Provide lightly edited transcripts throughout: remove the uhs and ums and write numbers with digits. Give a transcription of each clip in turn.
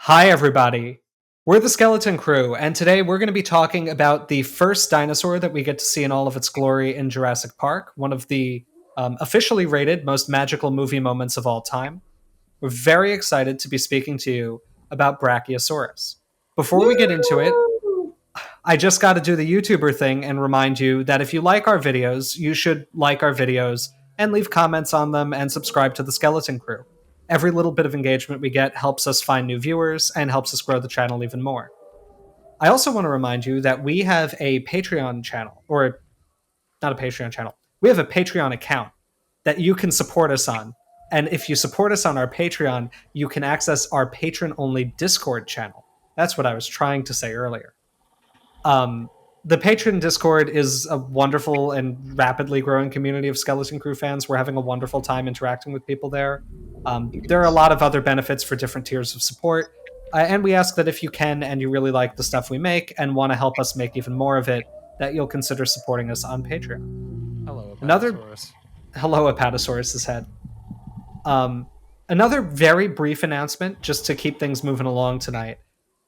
Hi, everybody. We're the Skeleton Crew, and today we're going to be talking about the first dinosaur that we get to see in all of its glory in Jurassic Park, one of the officially rated most magical movie moments of all time. We're very excited to be speaking to you about Brachiosaurus. Before we get into it, Woo! I just got to do the YouTuber thing and remind you that if you like our videos, you should like our videos and leave comments on them and subscribe to the Skeleton Crew. Every little bit of engagement we get helps us find new viewers and helps us grow the channel even more. I also want to remind you that we have a Patreon channel, or not a Patreon channel, we have a Patreon account that you can support us on. And if you support us on our Patreon, you can access our patron only Discord channel. That's what I was trying to say earlier. Um, the Patreon Discord is a wonderful and rapidly growing community of Skeleton Crew fans. We're having a wonderful time interacting with people there. There are a lot of other benefits for different tiers of support. And we ask that if you can and you really like the stuff we make and want to help us make even more of it, that you'll consider supporting us on Patreon. Hello, Another Abydosaurus. hello, Abydosaurus's head. Um, Another very brief announcement, just to keep things moving along tonight,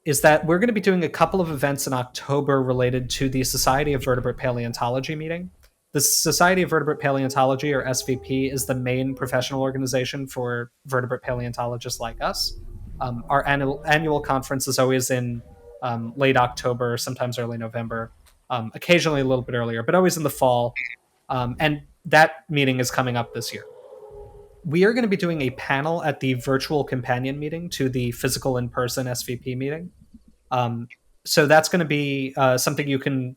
is that we're going to be doing a couple of events in October related to the Society of Vertebrate Paleontology meeting. The Society of Vertebrate Paleontology, or SVP, is the main professional organization for vertebrate paleontologists like us. Our annual conference is always in late October, sometimes early November, occasionally a little bit earlier, but always in the fall. And that meeting is coming up this year. We are going to be doing a panel at the virtual companion meeting to the physical in-person SVP meeting. So that's going to be something you can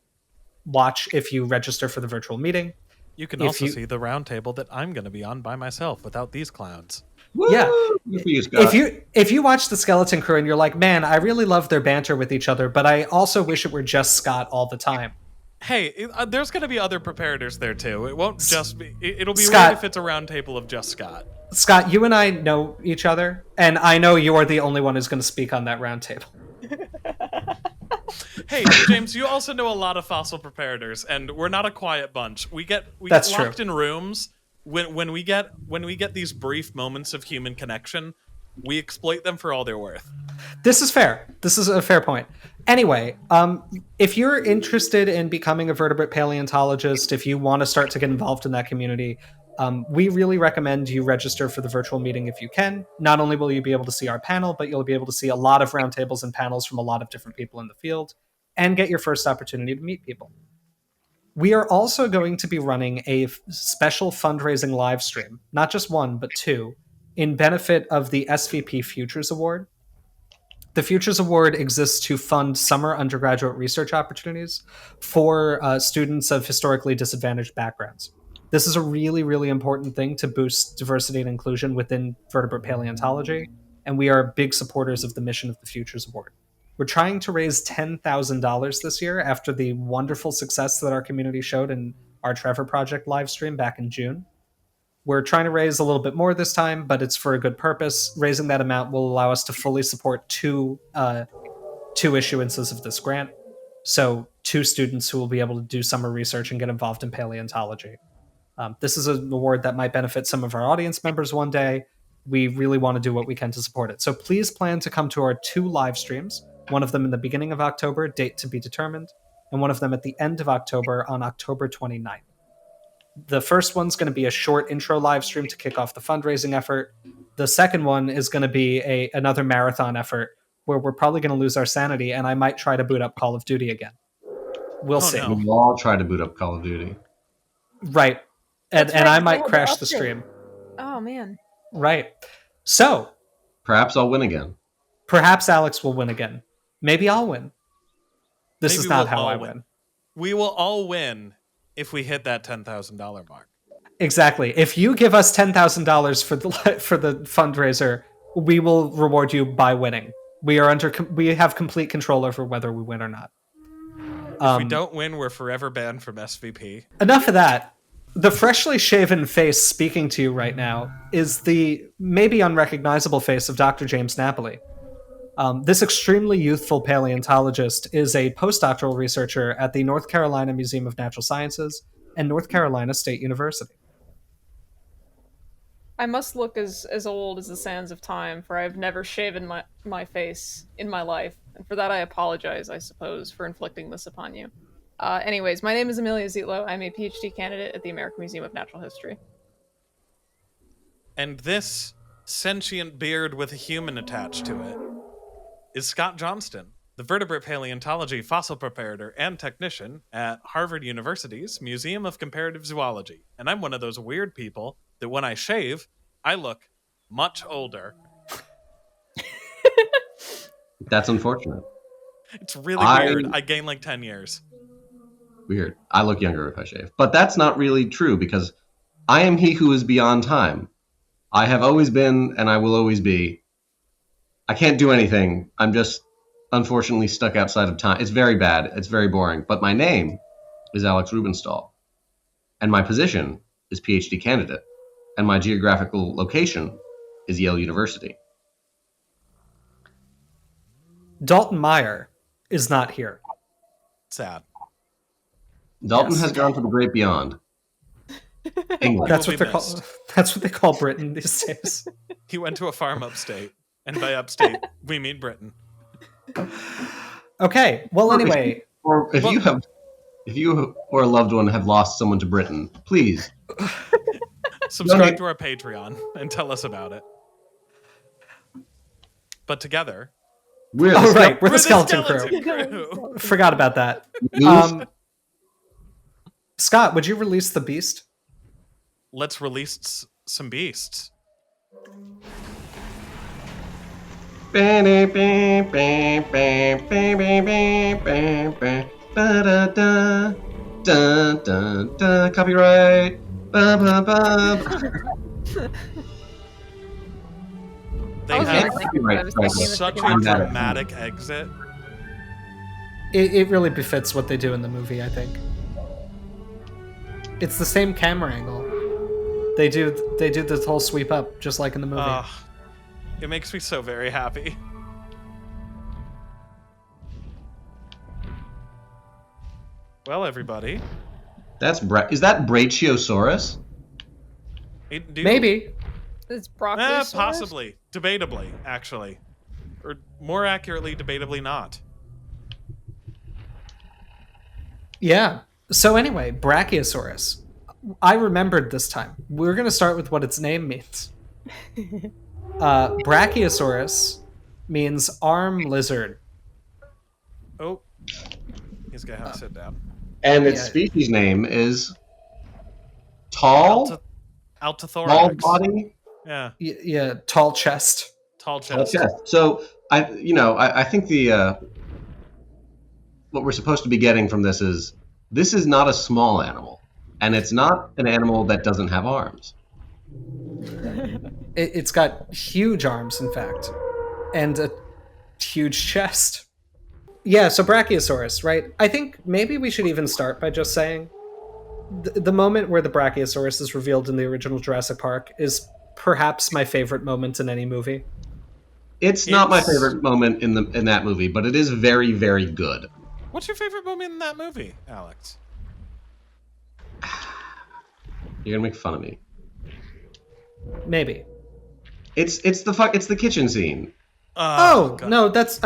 watch if you register for the virtual meeting. You can If also you, see the round table that I'm going to be on by myself without these clowns. Woo! Yeah. Good for you, Scott. if you watch the Skeleton Crew and you're like, man, I really love their banter with each other, but I also wish it were just Scott all the time. Hey, there's going to be other preparators there too. It won't just be. It'll be Scott. weird if it's a round table of just Scott. Scott, you and I know each other, and I know you're the only one who's going to speak on that round table. Hey, James, you also know a lot of fossil preparators, and we're not a quiet bunch. We get That's locked true. in rooms when we get these brief moments of human connection. We exploit them for all they're worth. This is fair. This is a fair point. Anyway, if you're interested in becoming a vertebrate paleontologist, if you want to start to get involved in that community, we really recommend you register for the virtual meeting if you can. Not only will you be able to see our panel, but you'll be able to see a lot of roundtables and panels from a lot of different people in the field and get your first opportunity to meet people. We are also going to be running a special fundraising live stream, not just one, but two, in benefit of the SVP Futures Award. The Futures Award exists to fund summer undergraduate research opportunities for students of historically disadvantaged backgrounds. This is a really, really important thing to boost diversity and inclusion within vertebrate paleontology, and we are big supporters of the mission of the Futures Award. We're trying to raise $10,000 this year after the wonderful success that our community showed in our Trevor Project live stream back in June. We're trying to raise a little bit more this time, but it's for a good purpose. Raising that amount will allow us to fully support two issuances of this grant. So, two students who will be able to do summer research and get involved in paleontology. This is an award that might benefit some of our audience members one day. We really want to do what we can to support it. So please plan to come to our two live streams, one of them in the beginning of October, date to be determined, and one of them at the end of October on October 29th. The first one's going to be a short intro live stream to kick off the fundraising effort. The second one is going to be another marathon effort where we're probably going to lose our sanity, and I might try to boot up Call of Duty again. We'll see. No. We'll all try to boot up Call of Duty. Right. And right, I they might had the crash the update. stream. Oh man. Right. So, Perhaps I'll win again. perhaps Alex will win again. Maybe I'll win. This Maybe is not we'll how all I win. win. We will all win if we hit that $10,000 mark. Exactly. If you give us $10,000 for the fundraiser, we will reward you by winning. We have complete control over whether we win or not. If we don't win, we're forever banned from SVP. Enough of that. The freshly shaven face speaking to you right now is the maybe unrecognizable face of Dr. James Napoli. This extremely youthful paleontologist is a postdoctoral researcher at the North Carolina Museum of Natural Sciences and North Carolina State University. I must look as old as the sands of time, for I have never shaven my face in my life, and for that I apologize, I suppose, for inflicting this upon you. Anyways, my name is Amelia Zietlow. I'm a PhD candidate at the American Museum of Natural History. And this sentient beard with a human attached to it is Scott Johnston, the vertebrate paleontology fossil preparator and technician at Harvard University's Museum of Comparative Zoology. And I'm one of those weird people that when I shave, I look much older. That's unfortunate. It's really weird. I gain like 10 years. Weird. I look younger if I shave. But that's not really true because I am he who is beyond time. I have always been and I will always be. I can't do anything. I'm just unfortunately stuck outside of time. It's very bad. It's very boring. But my name is Alex Rubenstahl. And my position is PhD candidate. And my geographical location is Yale University. Dalton Meyer is not here. Sad. Dalton Yes. has gone to the great beyond. England. That's will what be they call. missed. That's what they call Britain these days. He went to a farm upstate. And by upstate, we mean Britain. Okay. Well, anyway, Or if you or a loved one have lost someone to Britain, please Subscribe to our Patreon and tell us about it. But together, we're oh right, we're we're the skeleton crew. crew. Forgot about that. News. Scott, would you release the beast? Let's release some beasts. Copyright. They I was have thinking the such a second one. dramatic exit. It really befits what they do in the movie, I think. It's the same camera angle. They do this whole sweep up, just like in the movie. It makes me so very happy. Well, everybody. Is that Brachiosaurus? Maybe. It's Brachiosaurus. Possibly. Debatably, actually. Or more accurately, debatably not. Yeah. So anyway, Brachiosaurus. I remembered this time. We're going to start with what its name means. Brachiosaurus means arm lizard. Oh. He's going to have to sit down. And its Yeah. species name is tall Altithorax. body, Yeah. Yeah, tall chest. Tall tall chest. chest. So I think the what we're supposed to be getting from this is not a small animal, and it's not an animal that doesn't have arms. It's got huge arms, in fact, and a huge chest. Yeah, so Brachiosaurus, right? I think maybe we should even start by just saying the moment where the Brachiosaurus is revealed in the original Jurassic Park is perhaps my favorite moment in any movie. It's not my favorite moment in that movie, but it is very, very good. What's your favorite moment in that movie, Alex? You're gonna make fun of me. Maybe. It's the kitchen scene. Oh, God. no, that's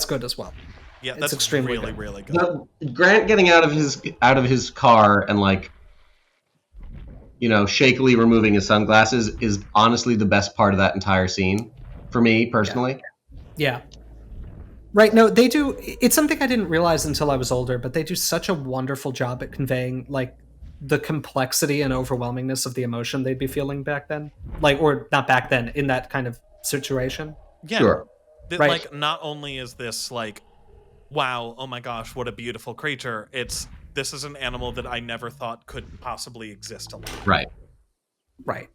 good as well. Yeah, it's that's extremely really, good. really good. Grant getting out of his car and shakily removing his sunglasses is honestly the best part of that entire scene for me personally. Yeah. Right, no, they do. It's something I didn't realize until I was older, but they do such a wonderful job at conveying, the complexity and overwhelmingness of the emotion they'd be feeling back then. Or not back then, in that kind of situation. Yeah. Sure. That, Right. not only is this wow, oh my gosh, what a beautiful creature. This is an animal that I never thought could possibly exist alive. Right. Right.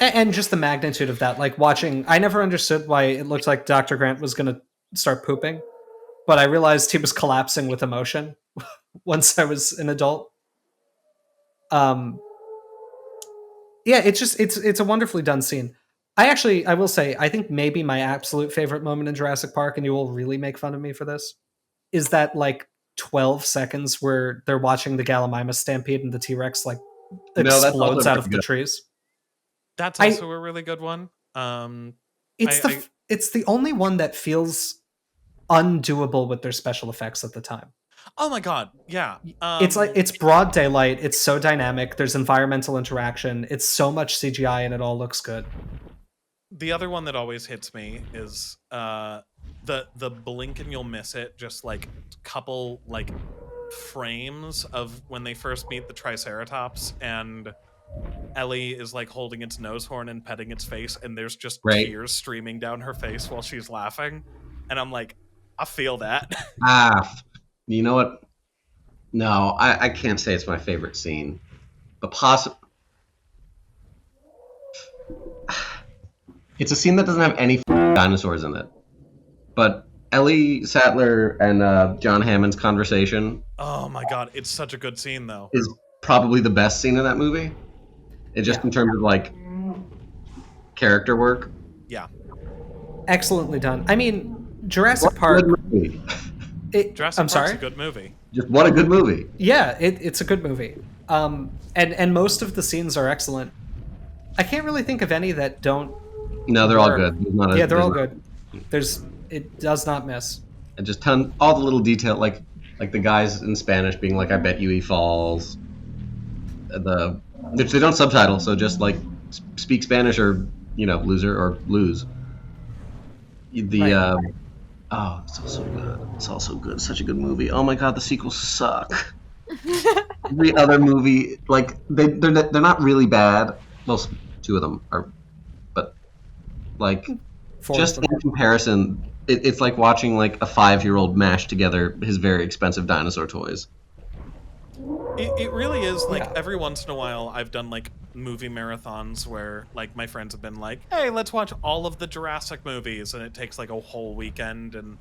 And just the magnitude of that, watching, I never understood why it looked like Dr. Grant was going to start pooping, but I realized he was collapsing with emotion once I was an adult. Yeah, it's a wonderfully done scene. I will say, I think maybe my absolute favorite moment in Jurassic Park, and you will really make fun of me for this, is that 12 seconds where they're watching the Gallimimus stampede and the T-Rex that's explodes also out of pretty the good. trees. That's also a really good one. It's the only one that feels undoable with their special effects at the time. Oh my god, yeah. It's broad daylight. It's so dynamic. There's environmental interaction. It's so much CGI, and it all looks good. The other one that always hits me is the blink and you'll miss it. Just like couple like frames of when they first meet the Triceratops, and Ellie is like holding its nose horn and petting its face, and there's just tears streaming down her face while she's laughing, and I'm like, I feel that. You know what? No, I can't say it's my favorite scene, but it's a scene that doesn't have any dinosaurs in it. But Ellie Sattler and John Hammond's conversation. Oh my god, it's such a good scene though. Is probably the best scene in that movie. In terms of like character work. Yeah. Excellently done. I mean, Jurassic Park. Jurassic Park's a good movie. Just what a good movie. Yeah, it's a good movie. And most of the scenes are excellent. I can't really think of any that don't. No, they're all good. They're all good. It does not miss. And just all the little detail, like the guys in Spanish being like, "I bet you he falls." Which they don't subtitle, so just like speak Spanish or loser or lose. It's also good. It's also good. Such a good movie. Oh my god, the sequels suck. Every other movie, like they're not really bad. Well, two of them are, but like just in comparison, it's like watching like a 5-year-old mash together his very expensive dinosaur toys. It really is like every once in a while I've done like movie marathons where like my friends have been like, hey, let's watch all of the Jurassic movies, and it takes like a whole weekend, and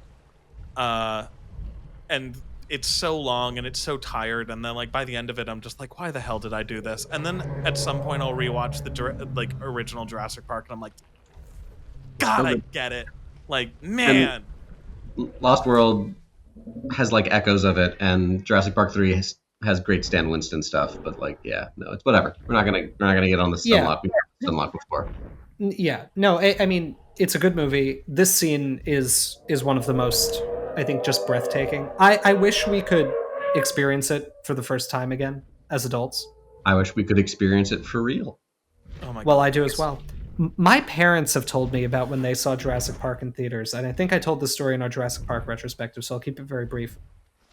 it's so long and it's so tired, and then like by the end of it I'm just like, why the hell did I do this? And then at some point I'll rewatch the original Jurassic Park, and I'm like, god, I get it. Like, man. And Lost World has like echoes of it, and Jurassic Park 3 has great Stan Winston stuff, but like, no, it's whatever. We're not gonna get on the Stunlock. We've Stunlock before. Yeah, no, I mean, it's a good movie. This scene is one of the most, I think, just breathtaking. I wish we could experience it for the first time again as adults. I wish we could experience it for real. Oh my God. Well, I do as well. My parents have told me about when they saw Jurassic Park in theaters, and I think I told this story in our Jurassic Park retrospective, so I'll keep it very brief.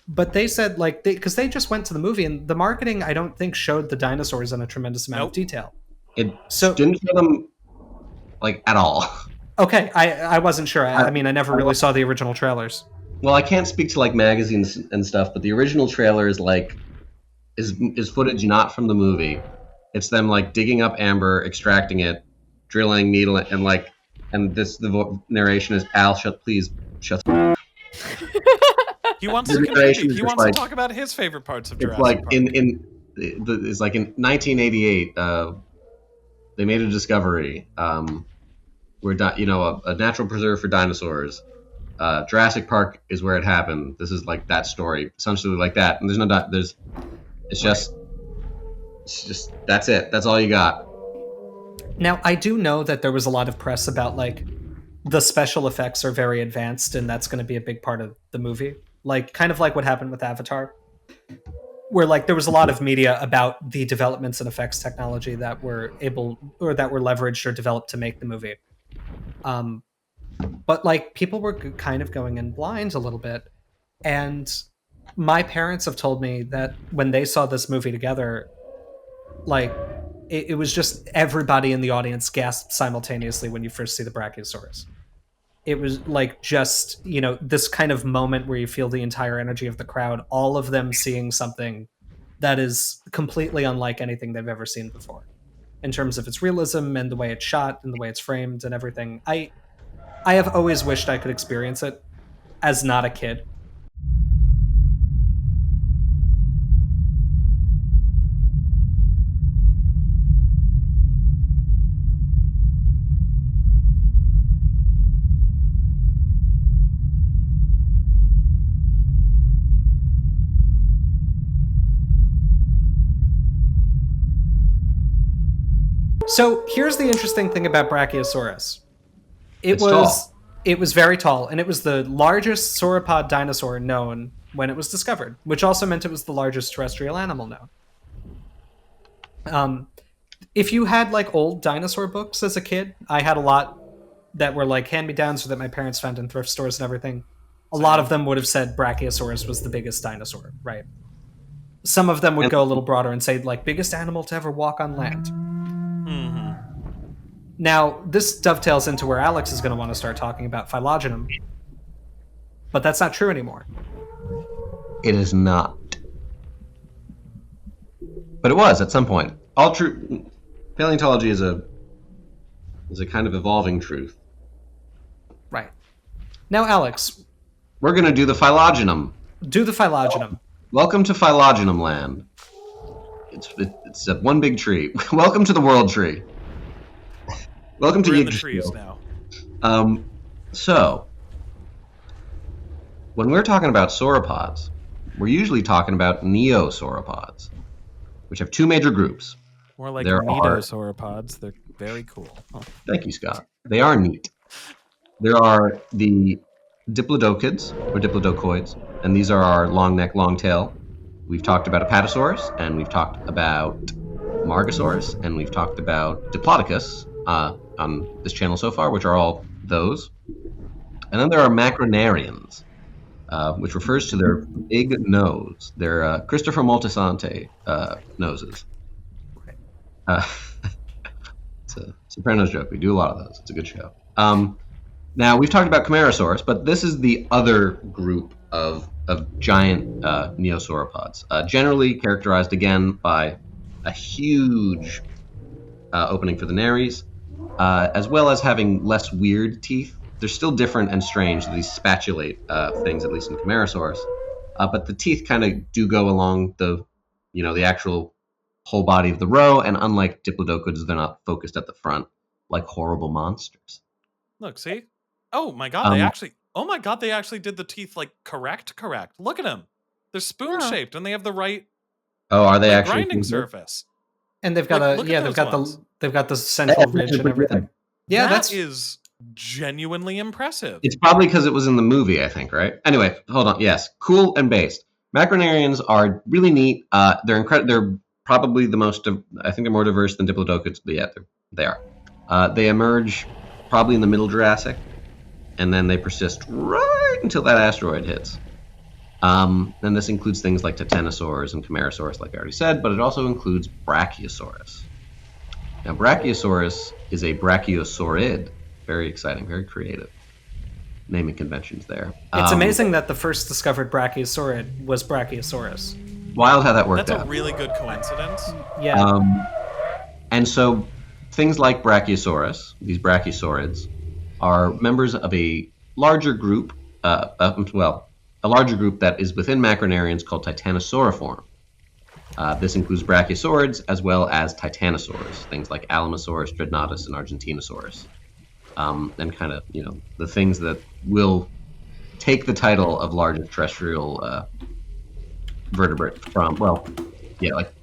But they said, like, because they just went to the movie, and the marketing, I don't think, showed the dinosaurs in a tremendous amount of detail. It didn't show them, like, at all. Okay, I wasn't sure. I mean, I never really saw the original trailers. Well, I can't speak to, like, magazines and stuff, but the original trailer is, like, is footage not from the movie. It's them, like, digging up amber, extracting it, drilling, needling, and, like, and the narration is, Al, please, shut the He wants to talk about his favorite parts of Jurassic Park. It's like in 1988, they made a discovery. Where a natural preserve for dinosaurs. Jurassic Park is where it happened. This is like that story, essentially like that. And it's just that's it. That's all you got. Now, I do know that there was a lot of press about like the special effects are very advanced, and that's going to be a big part of the movie. Like, kind of like what happened with Avatar, where like there was a lot of media about the developments in effects technology that were leveraged or developed to make the movie. But like people were kind of going in blind a little bit, and my parents have told me that when they saw this movie together, like it was just everybody in the audience gasped simultaneously when you first see the Brachiosaurus. It was like just, this kind of moment where you feel the entire energy of the crowd, all of them seeing something that is completely unlike anything they've ever seen before in terms of its realism and the way it's shot and the way it's framed and everything. I have always wished I could experience it as not a kid. So here's the interesting thing about Brachiosaurus. It's tall. It was very tall, and it was the largest sauropod dinosaur known when it was discovered, which also meant it was the largest terrestrial animal known. If you had like old dinosaur books as a kid, I had a lot that were like hand-me-downs or that my parents found in thrift stores and everything. A lot of them would have said Brachiosaurus was the biggest dinosaur, right? Some of them would go a little broader and say like biggest animal to ever walk on land. Mm-hmm. Now, this dovetails into where Alex is going to want to start talking about phylogeny. But that's not true anymore. It is not. But it was at some point. All true. Paleontology is a kind of evolving truth. Right. Now, Alex. We're going to do the phylogeny. Do the phylogeny. Welcome to phylogeny land. It's a one big tree. Welcome to the world tree. Welcome to We're in the trees now. So, when we're talking about sauropods, we're usually talking about neosauropods, which have two major groups. More like There sauropods. They're very cool. Oh. Thank you, Scott. They are neat. There are the diplodocids, or diplodocoids, and these are our long neck, long tail. We've talked about Abydosaurus, and we've talked about Margosaurus, and we've talked about Diplodocus on this channel so far, which are all those. And then there are macronarians, which refers to their big nose, their Christopher Moltisanti noses. It's a Sopranos joke. We do a lot of those. It's a good show. Now, we've talked about Camarasaurus, but this is the other group of giant neosauropods, generally characterized, again, by a huge opening for the nares, as well as having less weird teeth. They're still different and strange, these spatulate things, at least in Camarasaurus. But the teeth kind of do go along the actual whole body of the row, and unlike diplodocids, they're not focused at the front like horrible monsters. Look, see? Oh my god, they actually did the teeth like correct. Look at them. They're spoon-shaped and they have the right are they actually grinding surface. And they've got they've got the central ridge and everything. Yeah, that is genuinely impressive. It's probably because it was in the movie, I think, right? Anyway, hold on. Yes, cool and based. Macronarians are really neat. They're probably the most. I think they're more diverse than diplodocids, but yeah, they are. They emerge probably in the Middle Jurassic, and then they persist right until that asteroid hits. And this includes things like titanosaurs and Camarasaurus, like I already said, but it also includes Brachiosaurus. Now, Brachiosaurus is a brachiosaurid. Very exciting, very creative naming conventions there. It's amazing that the first discovered brachiosaurid was Brachiosaurus. Wild how that worked out. That's a really good coincidence. Yeah. And so things like Brachiosaurus, these brachiosaurids, are members of a larger group, a larger group that is within macronarians called Titanosauriform. This includes brachiosaurids as well as titanosaurs, things like Alamosaurus, Dreadnoughtus, and Argentinosaurus. And kind of, the things that will take the title of largest terrestrial vertebrate from,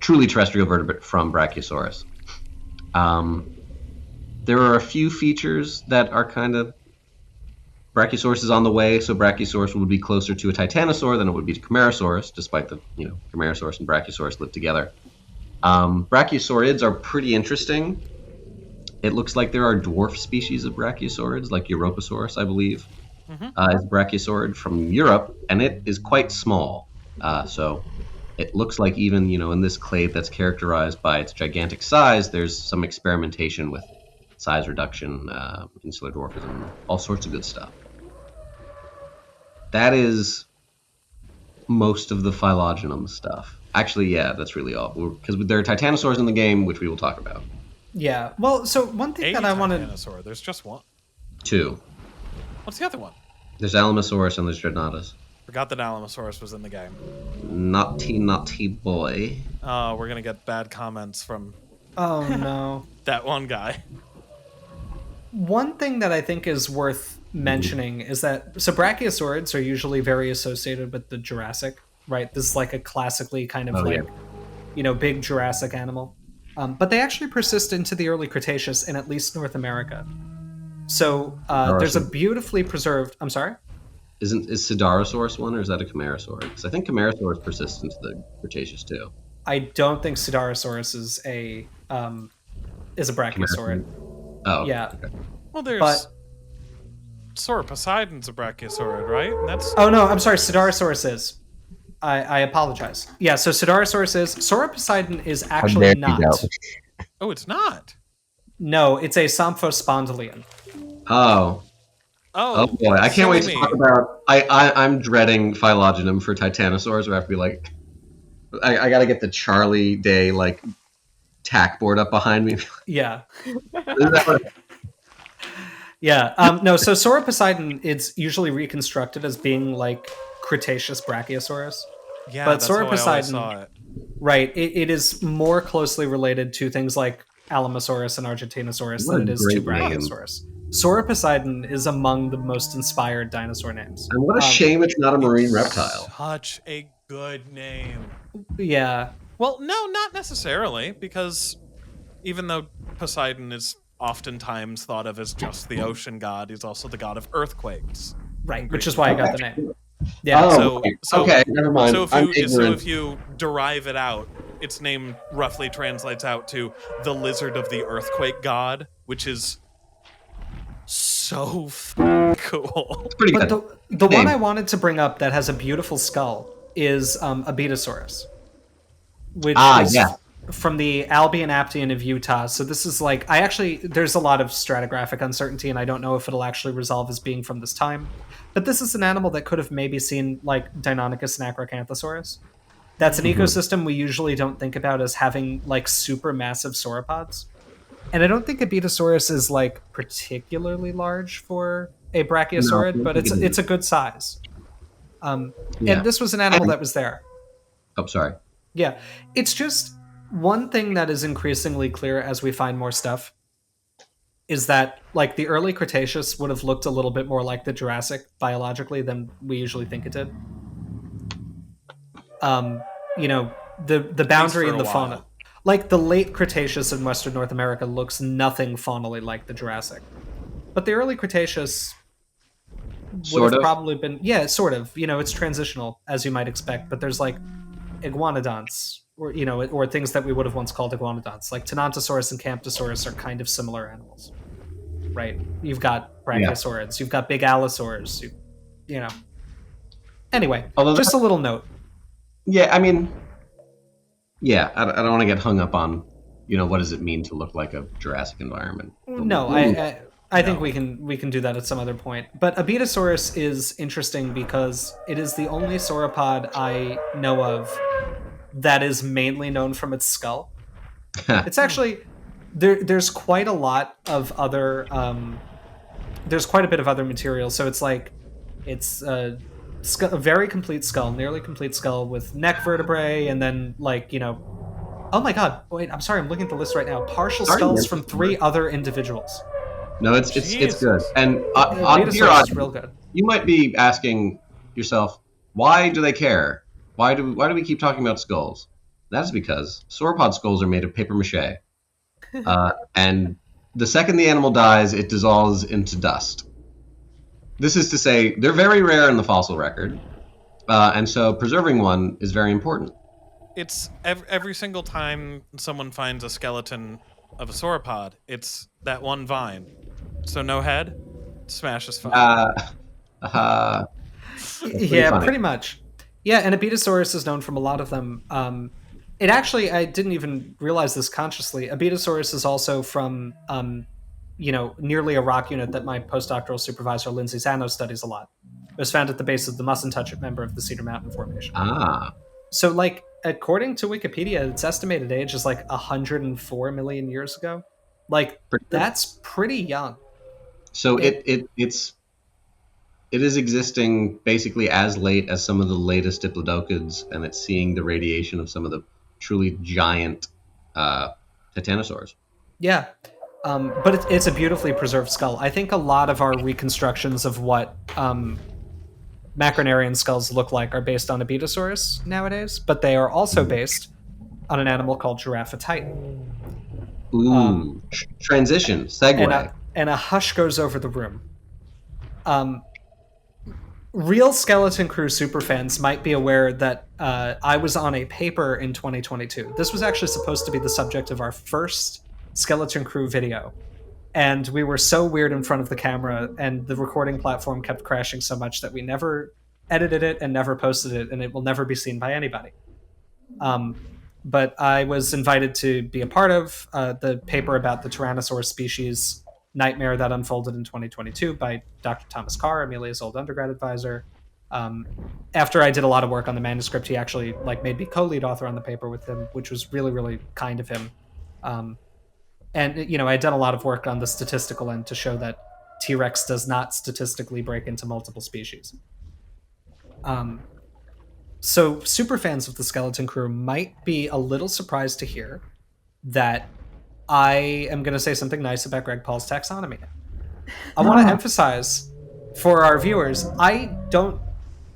truly terrestrial vertebrate from Brachiosaurus. There are a few features that are kind of, Brachiosaurus is on the way, so Brachiosaurus would be closer to a titanosaur than it would be to Camarasaurus, despite the, Camarasaurus and Brachiosaurus live together. Brachiosaurids are pretty interesting. It looks like there are dwarf species of brachiosaurids, like Europasaurus, I believe, is brachiosaurid from Europe, and it is quite small. So it looks like even, in this clade that's characterized by its gigantic size, there's some experimentation with size reduction, insular dwarfism, all sorts of good stuff. That is most of the phylogeny stuff. Actually, yeah, that's really all. Because there are titanosaurs in the game, which we will talk about. Yeah. Well, so one thing that I wanted... Titanosaur. There's just one. Two. What's the other one? There's Alamosaurus and there's Dreadnoughtus. Forgot that Alamosaurus was in the game. Naughty boy. Oh, we're going to get bad comments from... Oh, no. that one guy. One thing that I think is worth mentioning is that... So brachiosaurids are usually very associated with the Jurassic, right? This is like a classically kind of big Jurassic animal. But they actually persist into the early Cretaceous in at least North America. So Are there's a some- beautifully preserved. I'm sorry. is Sidarosaurus one, or is that a Camarasaur? Because I think Camarasaurs persist into the Cretaceous too. I don't think Sidarosaurus is a brachiosaurid. Oh, Yeah. okay. Well, there's But Sauroposeidon's a brachiosaurid, right? And that's oh no, I'm sorry. Sidarosaurus is. I apologize. Yeah, so Sidarosaurus is. Sauroposeidon is actually not. oh, it's not. No, it's a Somphospondylian. Oh. Oh, Oh boy, I can't silly wait to me. talk about. I'm dreading phylogeny for Titanosaurs. Where I have to be like, I got to get the Charlie Day like tack board up behind me. Yeah. Is that what- Yeah. No, so Sauroposeidon is usually reconstructed as being like Cretaceous Brachiosaurus. Yeah, But that's how I always Sauroposeidon- saw it. Right. It is more closely related to things like Alamosaurus and Argentinosaurus What than a it is to great name. Brachiosaurus. Sauroposeidon is among the most inspired dinosaur names. and what a shame it's not a marine reptile. Such a good name. Yeah. Well, no, not necessarily, because even though Poseidon is oftentimes thought of as just the ocean god, he's also the god of earthquakes. Right. Which is why I got the name. Yeah. Oh, okay, never mind. So I'm if ignorant. you derive it out, its name roughly translates out to the lizard of the earthquake god, which is so cool. It's pretty But good. the one Name. I wanted to bring up that has a beautiful skull is Abydosaurus, which is yeah. from the Albion Aptian of Utah. So this is like there's a lot of stratigraphic uncertainty, and I don't know if it'll actually resolve as being from this time. But this is an animal that could have maybe seen like Deinonychus and Acrocanthosaurus. That's an ecosystem we usually don't think about as having like super massive sauropods. And I don't think Abydosaurus is like particularly large for a brachiosaurid, No, but it isn't. it's a good size. Yeah. And this was an animal that was there. Oh, sorry. Yeah, it's just one thing that is increasingly clear as we find more stuff is that like the early Cretaceous would have looked a little bit more like the Jurassic biologically than we usually think it did. The boundary for in a the fauna. while. Like the late Cretaceous in Western North America looks nothing faunally like the Jurassic. But the early Cretaceous would Sort have of. probably been, yeah, sort of. It's transitional, as you might expect, but there's like iguanodonts, or things that we would have once called iguanodonts. Like Tenontosaurus and Camptosaurus are kind of similar animals, right? You've got brachiosaurids, you've got big allosaurs, Anyway, Although just a little note. Yeah, I mean, yeah, I don't want to get hung up on, what does it mean to look like a Jurassic environment? No, I think we can do that at some other point. But Abydosaurus is interesting because it is the only sauropod I know of that is mainly known from its skull. It's actually there's quite a lot of other there's quite a bit of other material. So it's like it's a very complete skull, nearly complete skull with neck vertebrae, and then oh my god, wait, I'm sorry, I'm looking at the list right now. Partial Sorry, skulls man. from 3 other individuals. No, it's Jesus. good. And Abydosaurus dear is audience, real good. you might be asking yourself, why do they care? Why do we keep talking about skulls? That's because sauropod skulls are made of paper mache, and the second the animal dies, it dissolves into dust. This is to say, they're very rare in the fossil record, and so preserving one is very important. It's every single time someone finds a skeleton of a sauropod, it's that one vine. So no head, smash is fine. Yeah, funny. pretty much. Yeah, and Abydosaurus is known from a lot of them. It actually, I didn't even realize this consciously. Abydosaurus is also from, nearly a rock unit that my postdoctoral supervisor, Lindsay Zano, studies a lot. It was found at the base of the Mussentucket member of the Cedar Mountain Formation. So, according to Wikipedia, its estimated age is 104 million years ago. That's pretty young. So it is existing basically as late as some of the latest diplodocids, and it's seeing the radiation of some of the truly giant titanosaurs. Yeah. But it's a beautifully preserved skull. I think a lot of our reconstructions of what macronarian skulls look like are based on Abydosaurus nowadays, but they are also based on an animal called Giraffatitan. Ooh, transition, segue. And a hush goes over the room. Real Skeleton Crew superfans might be aware that I was on a paper in 2022. This was actually supposed to be the subject of our first Skeleton Crew video. And we were so weird in front of the camera, and the recording platform kept crashing so much that we never edited it and never posted it, and it will never be seen by anybody. But I was invited to be a part of the paper about the Tyrannosaurus species nightmare that unfolded in 2022 by Dr. Thomas Carr, Amelia's old undergrad advisor. After I did a lot of work on the manuscript, he actually made me co-lead author on the paper with him, which was really, really kind of him. And I'd done a lot of work on the statistical end to show that T-Rex does not statistically break into multiple species. So superfans of the Skeleton Crew might be a little surprised to hear that I am going to say something nice about Greg Paul's taxonomy. I want to emphasize for our viewers, I don't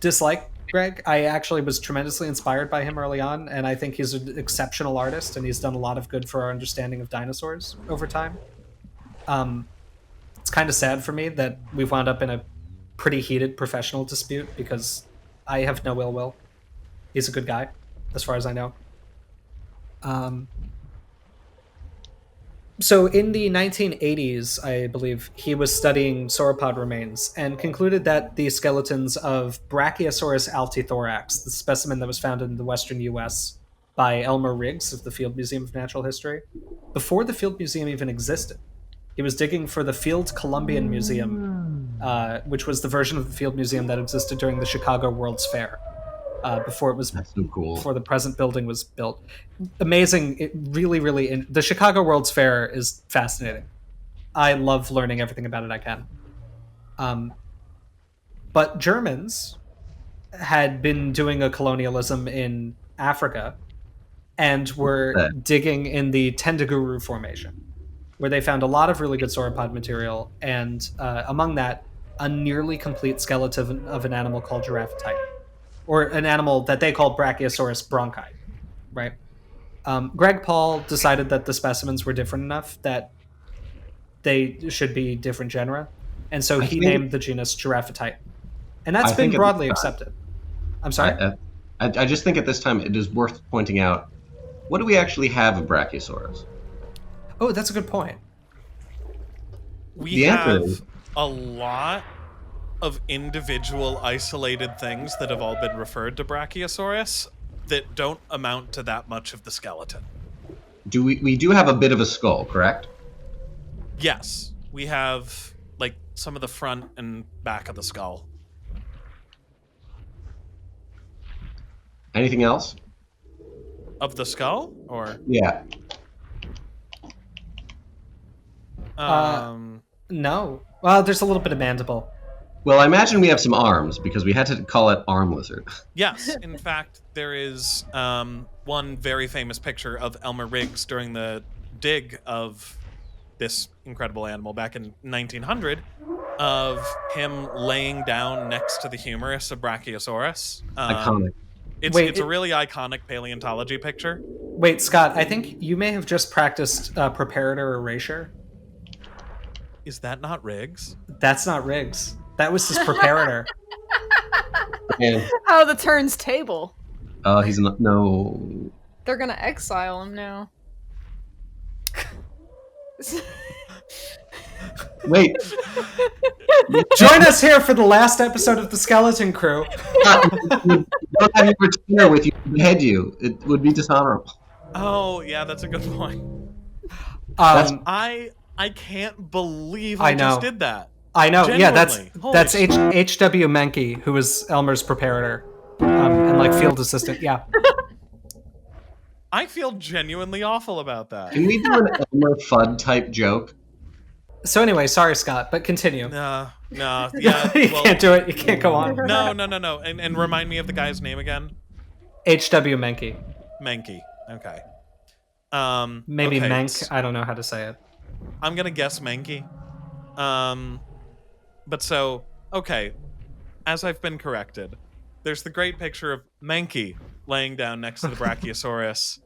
dislike Greg. I actually was tremendously inspired by him early on, and I think he's an exceptional artist, and he's done a lot of good for our understanding of dinosaurs over time. It's kind of sad for me that we've wound up in a pretty heated professional dispute because I have no ill will. He's a good guy, as far as I know. So in the 1980s, I believe, he was studying sauropod remains and concluded that the skeletons of Brachiosaurus altithorax, the specimen that was found in the western US by Elmer Riggs of the Field Museum of Natural History, before the Field Museum even existed. He was digging for the Field Columbian Museum, which was the version of the Field Museum that existed during the Chicago World's Fair. Before it was That's so cool. Before the present building was built. Amazing. It really the Chicago World's Fair is fascinating. I love learning everything about it I can. But Germans had been doing a colonialism in Africa and were digging in the Tendaguru Formation, where they found a lot of really good sauropod material, and among that, a nearly complete skeleton of an animal called Giraffatitan, or an animal that they called Brachiosaurus bronchi, right? Greg Paul decided that the specimens were different enough that they should be different genera, and so he named the genus Giraffatitan. And that's been broadly accepted. I'm sorry? I just think at this time it is worth pointing out, what do we actually have of Brachiosaurus? Oh, that's a good point. We have a lot of individual isolated things that have all been referred to Brachiosaurus that don't amount to that much of the skeleton. We do have a bit of a skull, correct? Yes. We have some of the front and back of the skull. Anything else? Of the skull? Or Yeah. No. Well, there's a little bit of mandible. Well, I imagine we have some arms, because we had to call it arm lizard. Yes, in fact, there is one very famous picture of Elmer Riggs during the dig of this incredible animal back in 1900 of him laying down next to the humerus of Brachiosaurus. Iconic. It's a really iconic paleontology picture. Wait, Scott, I think you may have just practiced preparator erasure. Is that not Riggs? That's not Riggs. That was his preparator. Oh, the turns table. He's not. No. They're gonna exile him now. Wait. Join us here for the last episode of the Skeleton Crew. You don't have your retainer with you to behead you. It would be dishonorable. Oh, yeah, that's a good point. I can't believe I just did that. I know. Genuinely. Yeah, that's H.W. Menke, who was Elmer's preparator and field assistant. Yeah. I feel genuinely awful about that. Can we do an Elmer Fudd type joke? So anyway, sorry, Scott, but continue. No, yeah. You can't do it. You can't go on. No. And remind me of the guy's name again. H.W. Menke. Menke. Okay. Maybe okay. Menk. I don't know how to say it. I'm gonna guess Menke. But so, okay. As I've been corrected, there's the great picture of Menke laying down next to the Brachiosaurus.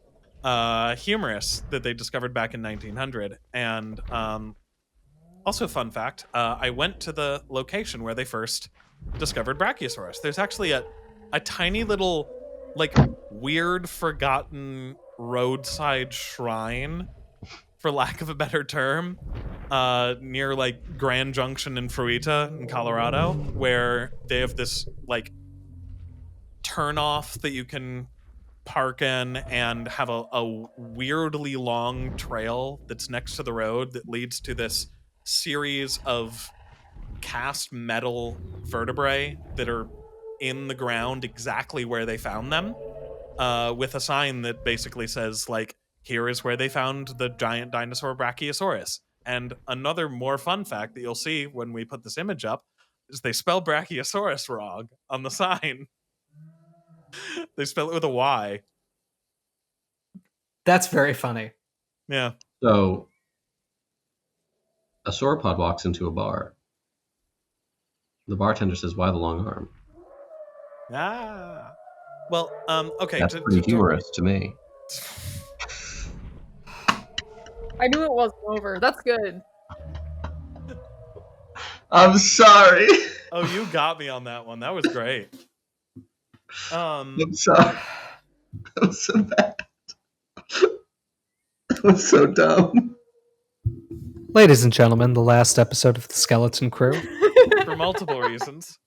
humerus that they discovered back in 1900. And also, fun fact, I went to the location where they first discovered Brachiosaurus. There's actually a tiny little, like, weird, forgotten roadside shrine, for lack of a better term, near, like, Grand Junction in Fruita in Colorado, where they have this, like, turnoff that you can park in and have a weirdly long trail that's next to the road that leads to this series of cast metal vertebrae that are in the ground exactly where they found them, with a sign that basically says, like, here is where they found the giant dinosaur Brachiosaurus. And another more fun fact that you'll see when we put this image up is they spell Brachiosaurus wrong on the sign. They spell it with a Y. That's very funny. Yeah. So a sauropod walks into a bar. The bartender says, "Why the long arm?" Ah. Well, okay. That's pretty humorous to me. I knew it wasn't over. That's good. I'm sorry. Oh, you got me on that one. That was great. I'm sorry. That was so bad. That was so dumb. Ladies and gentlemen, the last episode of the Skeleton Crew. For multiple reasons.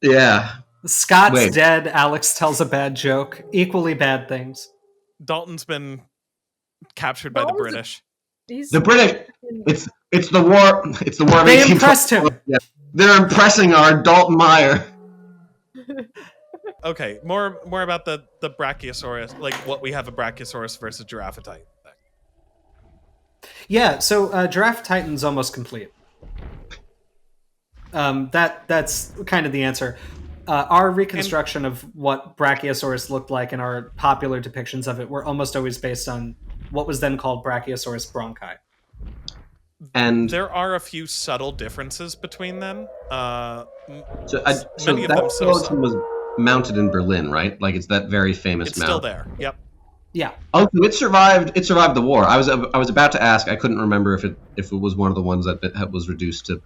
Yeah. Scott's dead. Alex tells a bad joke. Equally bad things. Dalton's been captured by the British. The British. It's the war. It's the war. They impressed him. Yeah. They're impressing our Dalton Meyer. Okay, more about the Brachiosaurus, like what we have a Brachiosaurus versus Giraffatitan thing. Yeah, so Giraffatitan's almost complete. That's kind of the answer. Our reconstruction of what Brachiosaurus looked like and our popular depictions of it were almost always based on what was then called Brachiosaurus bronchi. And there are a few subtle differences between them. So many of them that so skeleton was mounted in Berlin, right? Like it's that very famous it's mount. still there. Yep. Yeah. Oh, so it survived. It survived the war. I was about to ask. I couldn't remember if it was one of the ones that was reduced to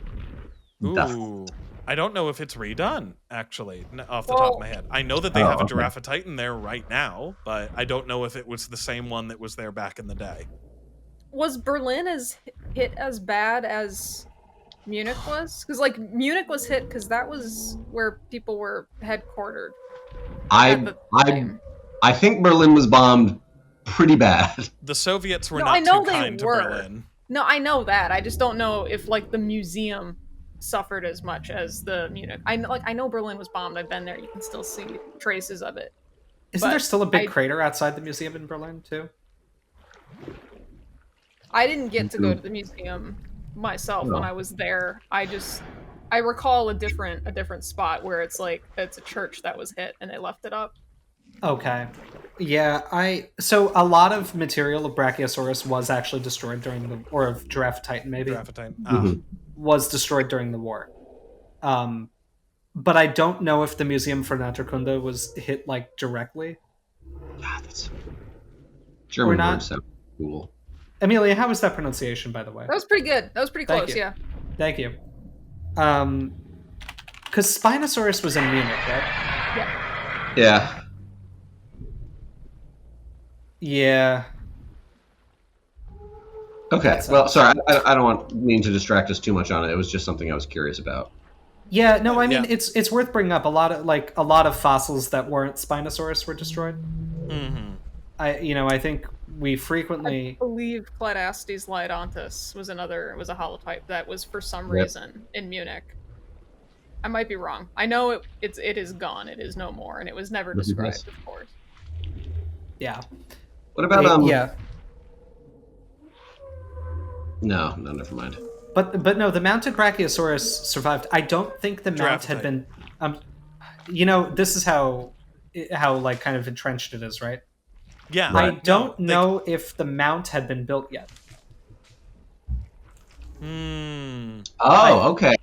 dust. Ooh. I don't know if it's redone, actually, off the top of my head. I know that they have a Giraffatitan there right now, but I don't know if it was the same one that was there back in the day. Was Berlin as hit as bad as Munich was? Because, like, Munich was hit because that was where people were headquartered. I think Berlin was bombed pretty bad. The Soviets were not too kind to Berlin. No, I know that. I just don't know if, like, the museum suffered as much as the Munich. I know Berlin was bombed. I've been there. You can still see traces of it. Isn't there still a big crater outside the museum in Berlin too? I didn't get to go to the museum myself when I was there. I recall a different spot where it's like it's a church that was hit and they left it up. Okay. Yeah, so a lot of material of Brachiosaurus was actually destroyed during the or of Giraffatitan maybe. Giraffatitan. Was destroyed during the war. But I don't know if the Museum for Naturkunde was hit like directly. God, that's German words sound cool. Amelia, how was that pronunciation, by the way? That was pretty good. That was pretty close, yeah. Thank you. Because Spinosaurus was in Munich, right? Yeah. Yeah. Yeah. Okay. Well, sorry, I don't mean to distract us too much on it. It was just something I was curious about. Yeah, no, I mean it's worth bringing up. A lot of fossils that weren't Spinosaurus were destroyed. Mm-hmm. I think we frequently. I believe Cladastes lyodontus was a holotype that was for some reason in Munich. I might be wrong. I know it is gone. It is no more, and it was never described, of course. Yeah. What about Yeah. No, never mind. But no, the mounted Brachiosaurus survived. I don't think the mount had been. This is how like kind of entrenched it is, right? Yeah. I don't know if the mount had been built yet. Okay.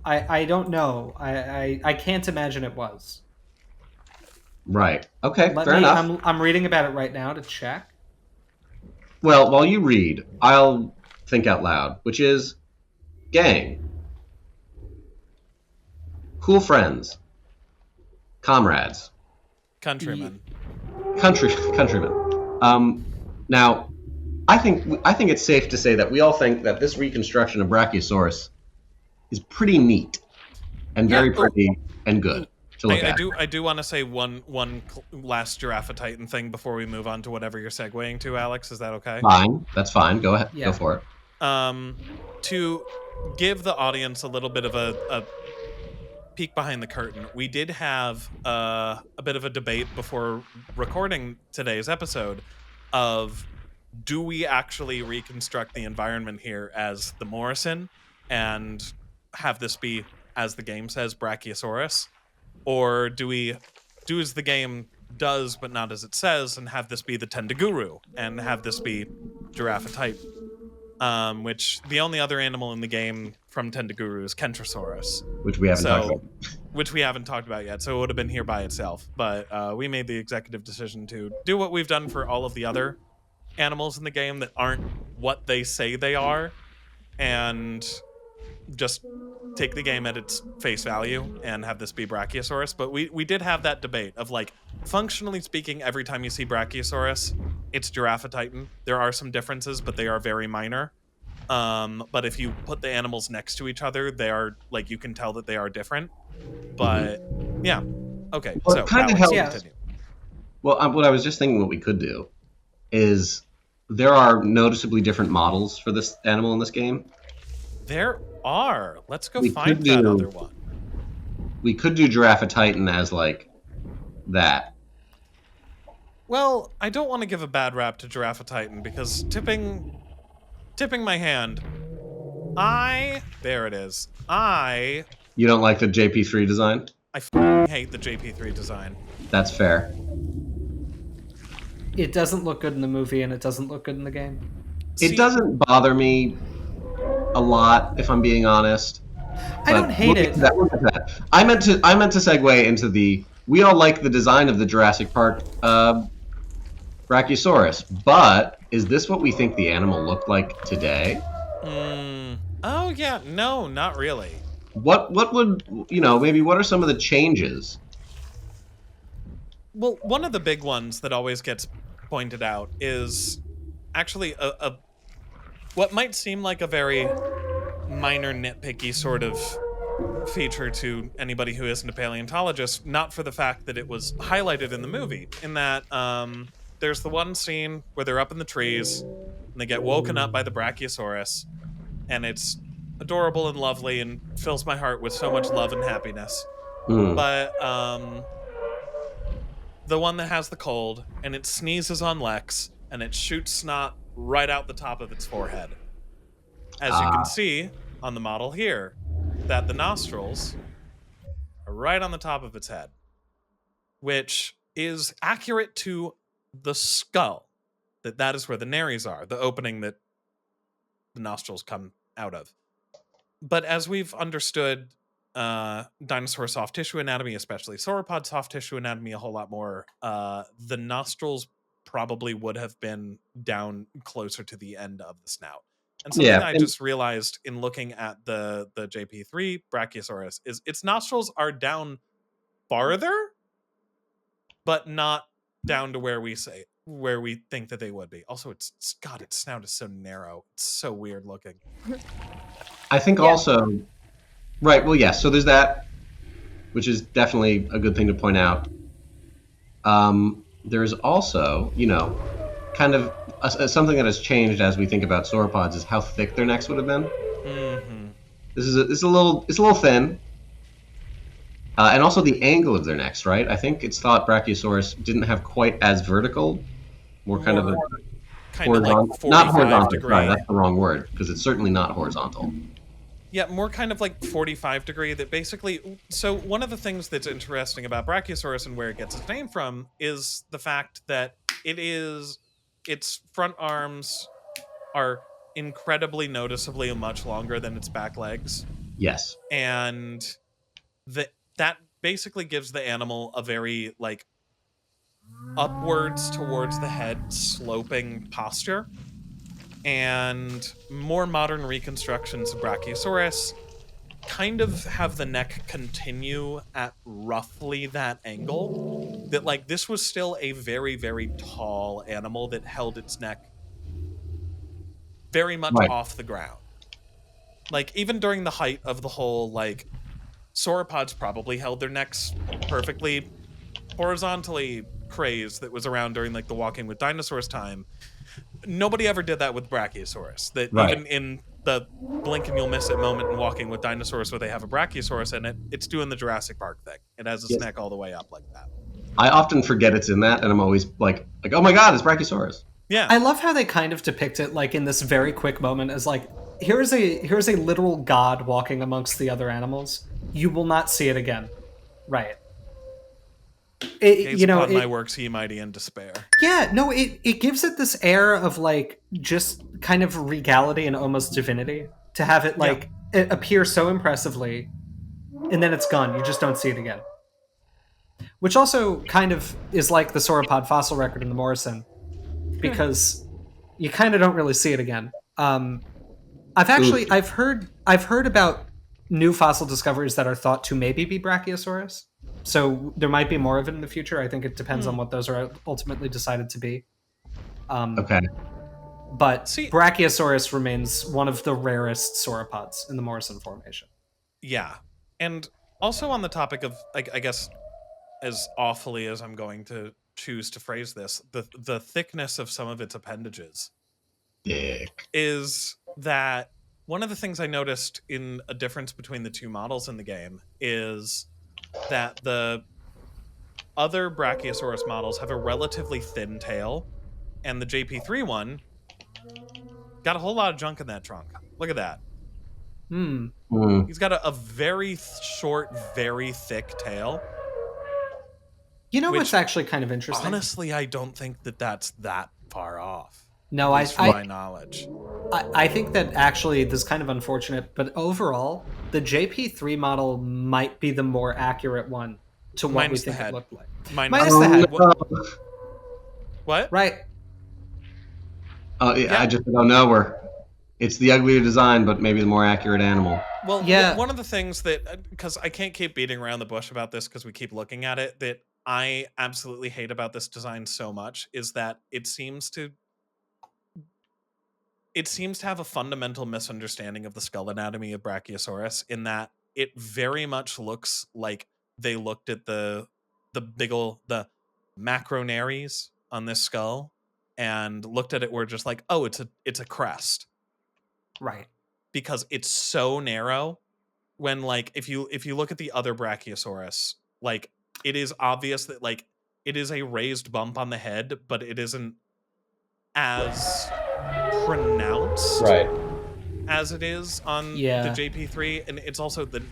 I don't know. I can't imagine it was. Right. Okay, fair enough. I'm reading about it right now to check. Well, while you read, I'll think out loud, which is gang, cool friends, comrades, Countrymen. countrymen. Now, I think it's safe to say that we all think that this reconstruction of Brachiosaurus is pretty neat and very pretty and good to look at. I do want to say one last Giraffatitan thing before we move on to whatever you're segueing to, Alex. Is that okay? Fine, that's fine. Go ahead, Yeah. go for it. To give the audience a little bit of a peek behind the curtain, we did have a bit of a debate before recording today's episode of, do we actually reconstruct the environment here as the Morrison and have this be, as the game says, Brachiosaurus? Or do we do as the game does but not as it says and have this be the tendaguru and have this be Giraffatitan? Which the only other animal in the game from tendaguru is Kentrosaurus. Which we haven't talked about. Which we haven't talked about yet, so it would have been here by itself. But we made the executive decision to do what we've done for all of the other animals in the game that aren't what they say they are, and just take the game at its face value and have this be Brachiosaurus. But we did have that debate of, like, functionally speaking, every time you see Brachiosaurus, it's Giraffatitan. There are some differences, but they are very minor. But if you put the animals next to each other, they are, like, you can tell that they are different. But yeah, okay. Well, so it kind of helps. continue. Well, what I was just thinking, what we could do is there are noticeably different models for this animal in this game. There are. Let's go We find could that do- other one. We could do Giraffatitan as like that. Well, I don't want to give a bad rap to Giraffatitan because tipping my hand, there it is. You don't like the JP3 design? I f***ing hate the JP3 design. That's fair. It doesn't look good in the movie, and it doesn't look good in the game. It doesn't bother me a lot, if I'm being honest. I don't hate it. Look at that. I meant to segue into we all like the design of the Jurassic Park Brachiosaurus, but is this what we think the animal looked like today? Oh yeah, no, not really. What would, maybe what are some of the changes? Well, one of the big ones that always gets pointed out is actually a what might seem like a very minor, nitpicky sort of feature to anybody who isn't a paleontologist, not for the fact that it was highlighted in the movie, in that there's the one scene where they're up in the trees and they get woken up by the Brachiosaurus, and it's adorable and lovely and fills my heart with so much love and happiness. But the one that has the cold, and it sneezes on Lex, and it shoots snot right out the top of its forehead. As you can see on the model here, that the nostrils are right on the top of its head, which is accurate to the skull. That is where the nares are, the opening that the nostrils come out of. But as we've understood dinosaur soft tissue anatomy, especially sauropod soft tissue anatomy, a whole lot more, the nostrils probably would have been down closer to the end of the snout. And something I just realized in looking at the JP3 Brachiosaurus is its nostrils are down farther, but not down to where we think that they would be. Also, its snout is so narrow. It's so weird looking. I think also, right, well, yes, so there's that, which is definitely a good thing to point out. There's also, kind of something that has changed as we think about sauropods is how thick their necks would have been. Mm-hmm. This is a little thin, and also the angle of their necks. Right, I think it's thought Brachiosaurus didn't have quite as vertical, more kind of a horizontal, like not horizontal. degree. Sorry, that's the wrong word because it's certainly not horizontal. Yeah, more kind of like 45 degree that basically... So one of the things that's interesting about Brachiosaurus and where it gets its name from is the fact that its front arms are incredibly noticeably much longer than its back legs. Yes. And that basically gives the animal a very, like, upwards towards the head sloping posture. And more modern reconstructions of Brachiosaurus kind of have the neck continue at roughly that angle. That, like, this was still a very, very tall animal that held its neck very much Right. off the ground. Like, even during the height of the whole, like, sauropods probably held their necks perfectly horizontally craze that was around during, like, the Walking with Dinosaurs time. Nobody ever did that with Brachiosaurus. That Right. even in the blink and you'll miss it moment in Walking with Dinosaurs where they have a Brachiosaurus in it, it's doing the Jurassic Park thing. It has a Yes. neck all the way up like that. I often forget it's in that, and I'm always like, oh my god, it's Brachiosaurus. Yeah. I love how they kind of depict it like in this very quick moment as like, here's a literal god walking amongst the other animals. You will not see it again. Right. Gaze upon my works, ye mighty in despair. Yeah, no, it gives it this air of like just kind of regality and almost divinity to have it like it appear so impressively, and then it's gone. You just don't see it again. Which also kind of is like the sauropod fossil record in the Morrison, because you kind of don't really see it again. I've heard about new fossil discoveries that are thought to maybe be Brachiosaurus. So there might be more of it in the future. I think it depends on what those are ultimately decided to be. Okay. But Brachiosaurus remains one of the rarest sauropods in the Morrison formation. Yeah. And also on the topic of, I guess, as awfully as I'm going to choose to phrase this, the thickness of some of its appendages is that one of the things I noticed in a difference between the two models in the game is that the other Brachiosaurus models have a relatively thin tail, and the JP3 one got a whole lot of junk in that trunk. Look at that. He's got a very short, very thick tail. You know what's actually kind of interesting? Honestly, I don't think that that's that far off. No, from my knowledge. I think that actually this is kind of unfortunate, but overall, the JP3 model might be the more accurate one to what we think it looked like. Minus the head. What? Right. I just don't know. It's the uglier design, but maybe the more accurate animal. Well, one of the things that, because I can't keep beating around the bush about this because we keep looking at it, that I absolutely hate about this design so much is that it seems to have a fundamental misunderstanding of the skull anatomy of Brachiosaurus in that it very much looks like they looked at the macronaries on this skull and looked at it were just like, oh, it's a crest. Right. Because it's so narrow when, like, if you look at the other Brachiosaurus, like, it is obvious that, like, it is a raised bump on the head, but it isn't as pronounced as it is on the JP3, and it's also the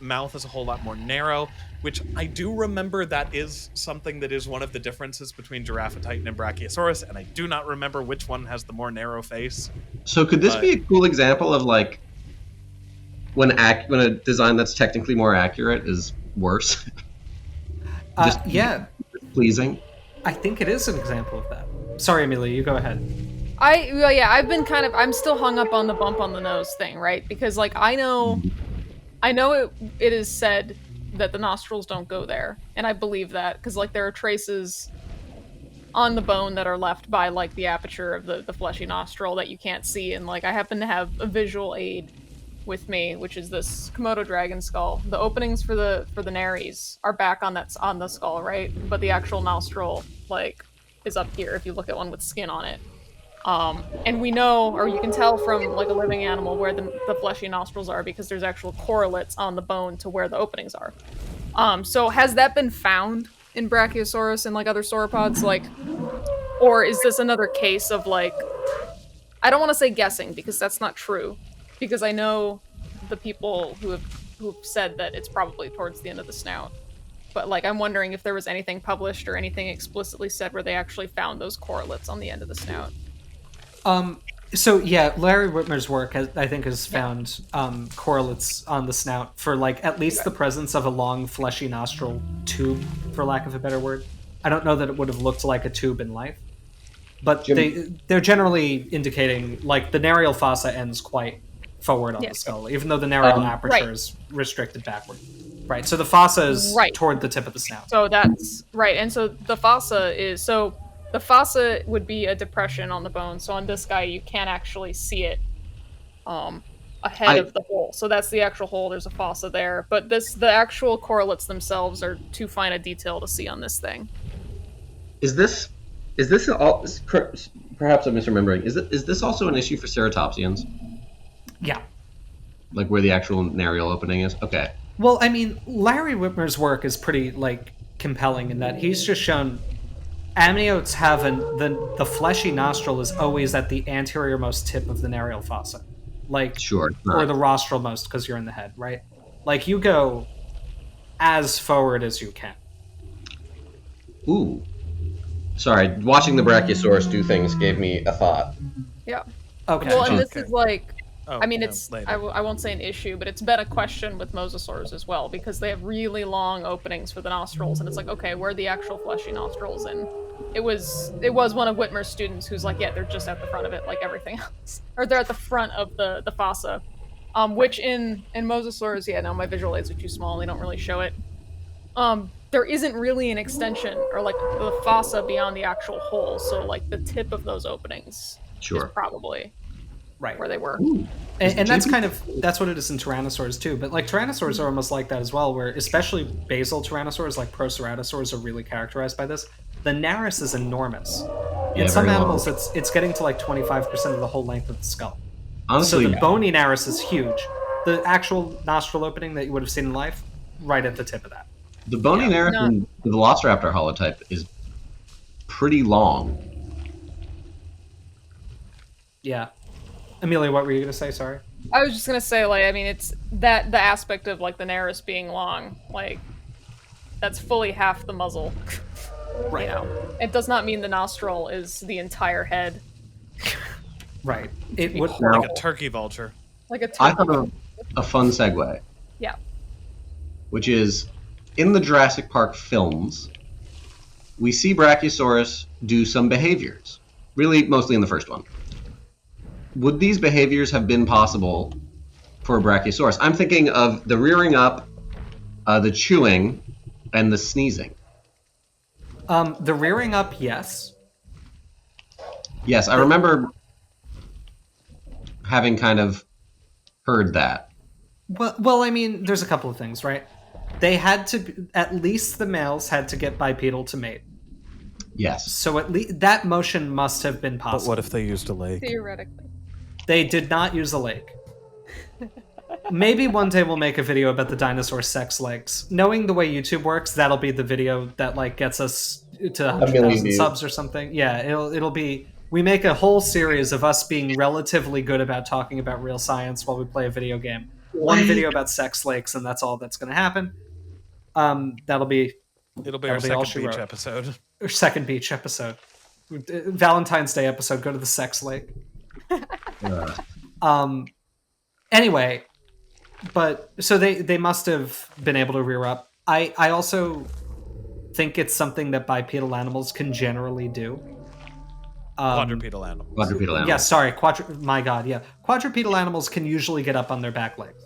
mouth is a whole lot more narrow, which I do remember that is something that is one of the differences between Giraffatitan and Brachiosaurus, and I do not remember which one has the more narrow face. So could this be a cool example of like when a design that's technically more accurate is worse? Pleasing. I think it is an example of that. Sorry, Amelia, you go ahead. I'm still hung up on the bump on the nose thing, right? Because, like, I know it is said that the nostrils don't go there, and I believe that, because, like, there are traces on the bone that are left by, like, the aperture of the fleshy nostril that you can't see, and, like, I happen to have a visual aid with me, which is this Komodo dragon skull. The openings for the nares are back on the skull, right? But the actual nostril, like, is up here if you look at one with skin on it. And we know, or you can tell from, like, a living animal where the fleshy nostrils are because there's actual correlates on the bone to where the openings are. So has that been found in Brachiosaurus and, like, other sauropods? Like, or is this another case of, like, I don't want to say guessing because that's not true, because I know the people who've said that it's probably towards the end of the snout. But, like, I'm wondering if there was anything published or anything explicitly said where they actually found those correlates on the end of the snout. So yeah, Larry Whitmer's work I think has found correlates on the snout for, like, at least the presence of a long fleshy nostril tube, for lack of a better word. I don't know that it would have looked like a tube in life, but Jim- they're generally indicating like the narial fossa ends quite forward on Yeah. the skull, even though the narial aperture Right. is restricted backward. Right. So the fossa is Right. toward the tip of the snout. So that's right. And so the fossa would be a depression on the bone. So on this guy, you can't actually see it ahead of the hole. So that's the actual hole. There's a fossa there. But the actual correlates themselves are too fine a detail to see on this thing. Is this all? Perhaps I'm misremembering. Is this also an issue for ceratopsians? Yeah. Like where the actual narial opening is? Okay. Well, I mean, Larry Whitmer's work is pretty like compelling in that he's just shown amniotes have the fleshy nostril is always at the anterior-most tip of the narial fossa, like Sure. or the rostral-most because you're in the head, right? Like you go as forward as you can. Ooh. Sorry, watching the Brachiosaurus do things gave me a thought. Yeah. Okay. Well, and this Okay. is like, Oh, I mean, no, it's later. I won't say an issue, but it's been a question with mosasaurs as well because they have really long openings for the nostrils, and it's like, okay, where are the actual fleshy nostrils? And it was one of Whitmer's students who's like, yeah, they're just at the front of it, like everything else, or they're at the front of the fossa, which in mosasaurs, yeah, no, my visual aids are too small, and they don't really show it. There isn't really an extension or like the fossa beyond the actual hole, so like the tip of those openings Sure. is probably Right. where they were. And that's that's what it is in tyrannosaurs too. But like tyrannosaurs are almost like that as well, where especially basal tyrannosaurs like proceratosaurs are really characterized by this. The nares is enormous. Yeah, In some very long. animals, it's getting to like 25% of the whole length of the skull. Honestly, So the bony nares is huge. The actual nostril opening that you would have seen in life, right at the tip of that. the bony nares No. in the Velociraptor holotype is pretty long. Yeah. Amelia, what were you going to say? Sorry. I was just gonna say, like, I mean, it's that the aspect of like the nares being long, like that's fully half the muzzle. Right. You know, it does not mean the nostril is the entire head, Right. It would. Now- Like a turkey vulture. like a I turkey. thought of a fun segue, Yeah. which is in the Jurassic Park films, we see Brachiosaurus do some behaviors. Really, mostly in the first one. Would these behaviors have been possible for a Brachiosaurus? I'm thinking of the rearing up, the chewing, and the sneezing. The rearing up, yes. Yes, I remember having kind of heard that. Well, I mean, there's a couple of things, right? They had to, at least the males had to get bipedal to mate. Yes. So at least that motion must have been But possible. what if they used a leg? Theoretically. They did not use a lake. Maybe one day we'll make a video about the dinosaur sex legs. Knowing the way YouTube works, that'll be the video that like gets us to 100,000 views. subs or something. Yeah, it'll be. We make a whole series of us being relatively good about talking about real science while we play a video game. One video about sex lakes, and that's all that's going to happen. That'll be It'll be our That'll be all second she beach wrote. episode. our second beach episode. Valentine's Day episode. Go to the sex lake. Anyway, but so they must have been able to rear up. I also think it's something that bipedal animals can generally do. Quadrupedal animals. Quadrupedal animals. Yeah, sorry, my god, yeah. Quadrupedal animals can usually get up on their back legs.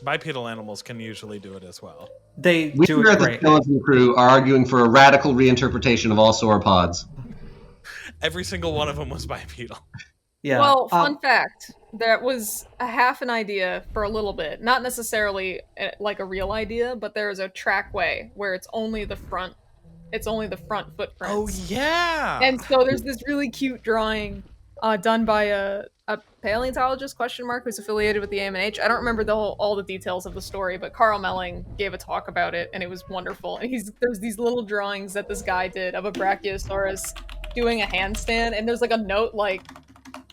Bipedal animals can usually do it as well. They We do here it at the great. Skeleton Crew are arguing for a radical reinterpretation of all sauropods. Every single one of them was bipedal. Yeah. Well, fun fact, that was a half an idea for a little bit. Not necessarily like a real idea, but there is a trackway where it's only the front footprints. Oh yeah. And so there's this really cute drawing done by a paleontologist who's affiliated with the AMNH. I don't remember all the details of the story, but Carl Melling gave a talk about it, and it was wonderful. And there's these little drawings that this guy did of a Brachiosaurus doing a handstand, and there's like a note like,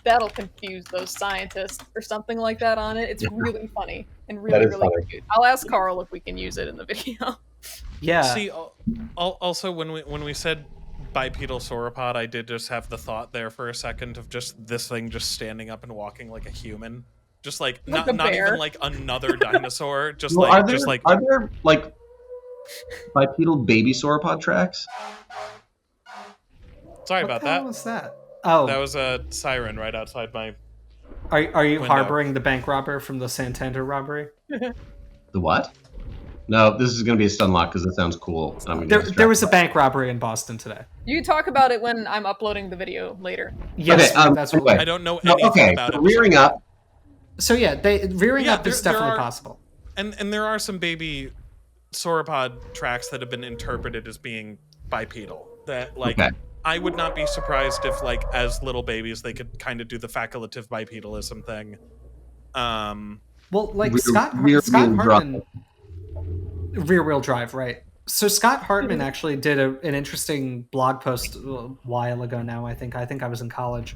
that'll confuse those scientists or something like that on it. It's really funny and really, That is really funny. cute. I'll ask Carl if we can use it in the video. yeah. See, also when we said bipedal sauropod, I did just have the thought there for a second of just this thing just standing up and walking like a human, just like Like not a bear. even like another dinosaur, just Well, like are there bipedal baby sauropod tracks? Sorry What about the hell that. was that? Oh, That was a siren right outside my. are you window. harboring the bank robber from the Santander robbery? The what? No, this is going to be a stun lock because it sounds cool. And I'm gonna get There was a distracted. bank robbery in Boston today. You can talk about it when I'm uploading the video later. Yes, Okay, that's what. anyway. I don't know No, anything okay, about so it. rearing up. So yeah, rearing Yeah, up is there definitely are- possible. And there are some baby sauropod tracks that have been interpreted as being bipedal. That like Okay. I would not be surprised if like as little babies they could kind of do the facultative bipedalism thing. Well, like Rear- Scott rear-wheel Hartman, rear wheel drive, right? So Scott Hartman actually did an interesting blog post a while ago now. I think I was in college,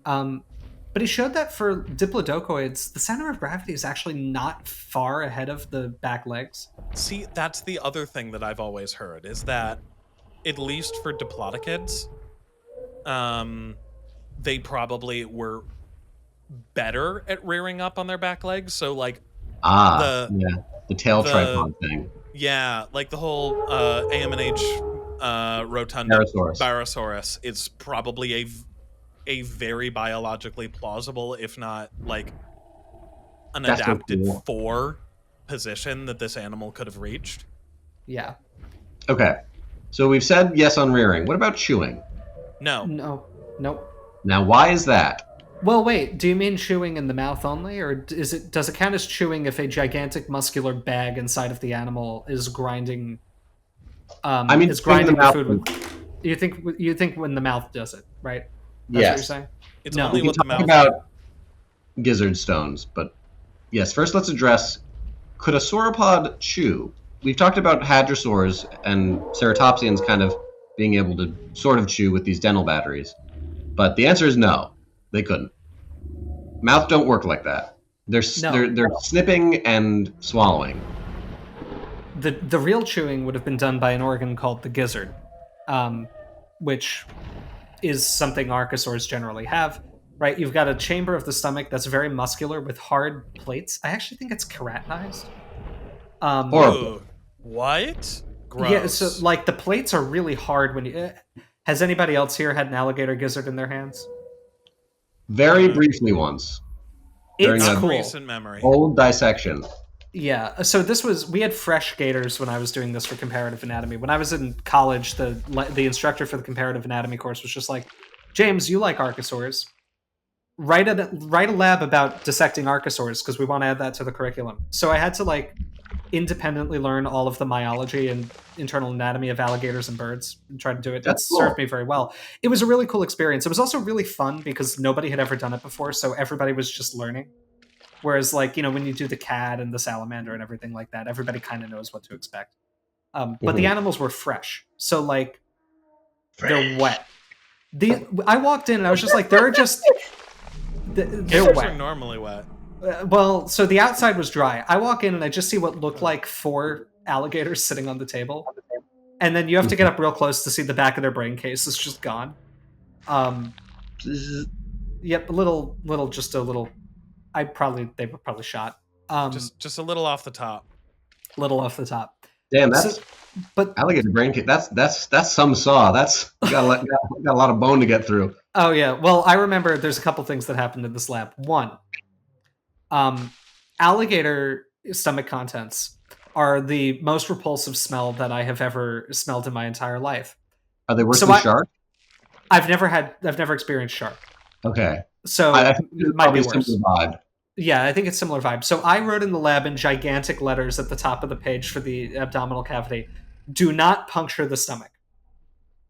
but he showed that for diplodocoids, the center of gravity is actually not far ahead of the back legs. See, that's the other thing that I've always heard is that at least for diplodocids, they probably were better at rearing up on their back legs. So like The tail tripod thing. yeah, like the whole AMNH rotunda Barosaurus is probably a very biologically plausible, if not like an That's so adapted cool. for position that this animal could have reached. Yeah. Okay. So we've said yes on rearing. What about chewing? No. Nope. Now, why is that? Well, wait. Do you mean chewing in the mouth only, or does it count as chewing if a gigantic muscular bag inside of the animal is grinding? I mean, is grinding chewing in the the food mouth. with. You think when the mouth does it, right? That's what Yes. you're saying. It's No. only We what can the talk mouth. about gizzard stones, but yes, first let's address, could a sauropod chew? We've talked about hadrosaurs and ceratopsians kind of being able to sort of chew with these dental batteries, but the answer is no, they couldn't. Mouth don't work like that. They're snipping and swallowing. The real chewing would have been done by an organ called the gizzard, which is something archosaurs generally have. Right, you've got a chamber of the stomach that's very muscular with hard plates. I actually think it's keratinized. Horrible. Ooh, what? Gross. Yeah, so like the plates are really hard when you. Has anybody else here had an alligator gizzard in their hands? Very briefly once. During It's a cool. Recent memory. old dissection. Yeah, so we had fresh gators when I was doing this for comparative anatomy. When I was in college, the instructor for the comparative anatomy course was just like, James, you like archosaurs. Write a lab about dissecting archosaurs because we want to add that to the curriculum. So I had to like independently learn all of the myology and internal anatomy of alligators and birds and try to do it. That's It cool. served me very well. It was a really cool experience. It was also really fun because nobody had ever done it before, so everybody was just learning. Whereas, like, when you do the cat and the salamander and everything like that, everybody kind of knows what to expect. But the animals were fresh, so like they're wet. I walked in and I was just like, they're Gizzards wet. are normally wet. Well, so the outside was dry. I walk in and I just see what looked like 4 alligators sitting on the table, and then you have to get up real close to see the back of their brain case. It's just gone. Yep, a little. They were probably shot. Just a little off the top. Little off the top. Damn, that's But alligator brain cake. That's some saw. That's got a lot of bone to get through. oh yeah, well I remember there's a couple things that happened in this lab. One, alligator stomach contents are the most repulsive smell that I have ever smelled in my entire life. Are they worse So than shark? I've never experienced shark. Okay. So I it think it's might be probably a worse. similar vibe. Yeah, I think it's similar vibe. So I wrote in the lab in gigantic letters at the top of the page for the abdominal cavity, do not puncture the stomach.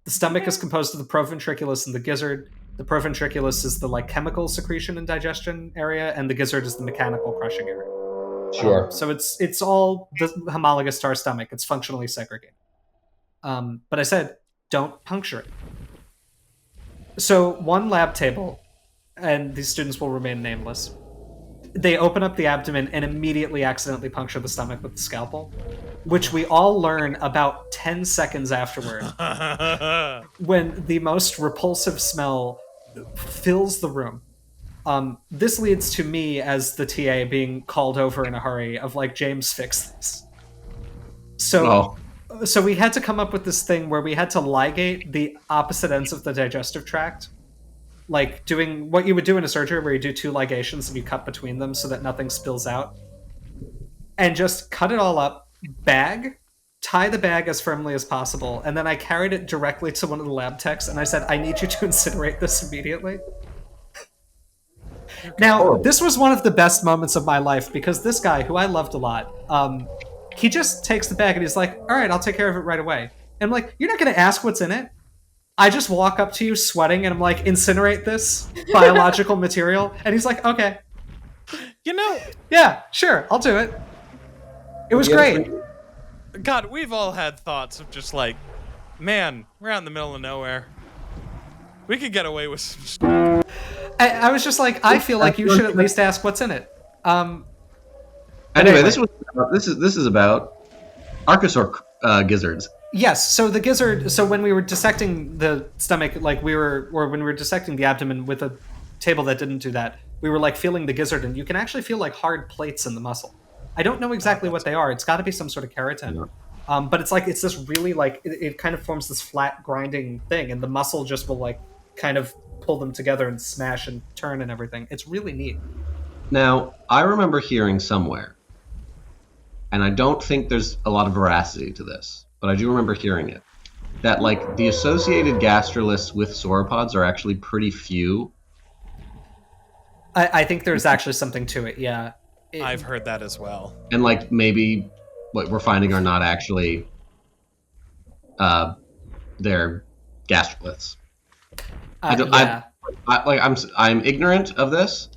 The stomach is composed of the proventriculus and the gizzard. The proventriculus is the like chemical secretion and digestion area, and the gizzard is the mechanical crushing area. Sure. So it's all homologous to our stomach. It's functionally segregated. But I said, don't puncture it. So one lab table, and these students will remain nameless, they open up the abdomen and immediately accidentally puncture the stomach with the scalpel, which we all learn about 10 seconds afterward, when the most repulsive smell fills the room. This leads to me as the TA being called over in a hurry of like, James, fix this. So So we had to come up with this thing where we had to ligate the opposite ends of the digestive tract, like doing what you would do in a surgery where you do two ligations and you cut between them so that nothing spills out, and just cut it all up, tie the bag as firmly as possible, and then I carried it directly to one of the lab techs and I said, I need you to incinerate this immediately. Now, this was one of the best moments of my life because this guy, who I loved a lot, he just takes the bag and he's like, all right, I'll take care of it right away. And I'm like, you're not going to ask what's in it? I just walk up to you sweating and I'm like, incinerate this biological material. And he's like, okay. Yeah, sure, I'll do it. It was great. God, we've all had thoughts of just like, man, we're out in the middle of nowhere. We could get away with some I was just like, I feel like you should at least ask what's in it. Anyway, this is about archosaur gizzards. Yes, so the gizzard. So when we were dissecting the stomach, when we were dissecting the abdomen with a table that didn't do that, we were like feeling the gizzard, and you can actually feel like hard plates in the muscle. I don't know exactly what they are. It's got to be some sort of keratin. Yeah. But it's this really it kind of forms this flat grinding thing, and the muscle just will kind of pull them together and smash and turn and everything. It's really neat. Now, I remember hearing somewhere, and I don't think there's a lot of veracity to this, but I do remember hearing it, that the associated gastroliths with sauropods are actually pretty few. I think there's actually something to it, yeah. I've heard that as well. And maybe what we're finding are not actually they're gastroliths. Yeah. I'm ignorant of this,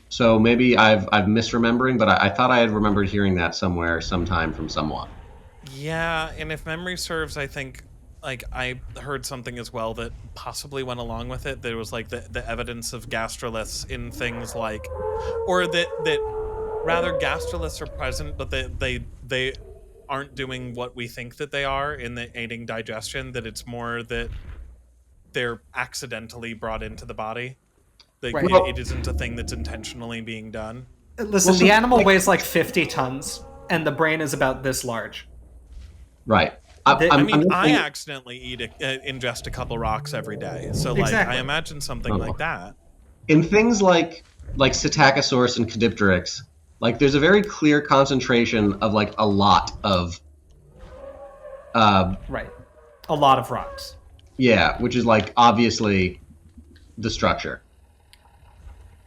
so maybe I'm misremembering, but I thought I had remembered hearing that somewhere, sometime from someone. Yeah, and if memory serves, I think I heard something as well that possibly went along with it. There was the evidence of gastroliths in things or that rather gastroliths are present, but they aren't doing what we think that they are in the aiding digestion. That it's more that they're accidentally brought into the body. It isn't a thing that's intentionally being done. Listen, the animal weighs 50 tons, and the brain is about this large. Right. I accidentally ingest a couple rocks every day, so exactly. I imagine something like that. In things like Psittacosaurus and Caudipteryx, there's a very clear concentration of a lot of right, a lot of rocks. Yeah, which is obviously the structure,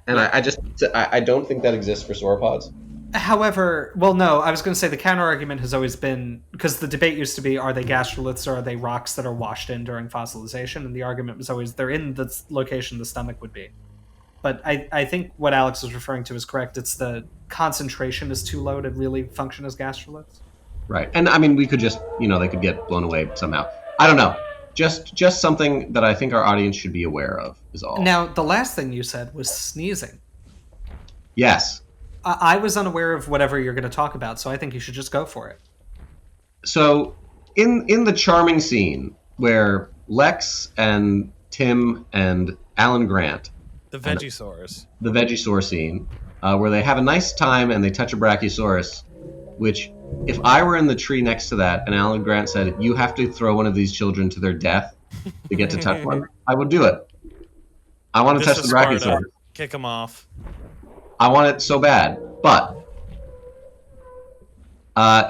and I don't think that exists for sauropods. However, well, no, I was going to say the counter argument has always been, because the debate used to be, are they gastroliths or are they rocks that are washed in during fossilization? And the argument was always they're in the location the stomach would be. But I think what Alex was referring to is correct. It's the concentration is too low to really function as gastroliths. Right. And we could just, they could get blown away somehow. I don't know. Just something that I think our audience should be aware of is all. Now, the last thing you said was sneezing. Yes. I was unaware of whatever you're going to talk about, so I think you should just go for it. So, in the charming scene where Lex and Tim and Alan Grant... The Vegisaurs. The Vegisaur scene, where they have a nice time and they touch a Brachiosaurus, which, if I were in the tree next to that and Alan Grant said, you have to throw one of these children to their death to get to touch one, I would do it. I want to touch the Brachiosaurus. Kick them off. I want it so bad, but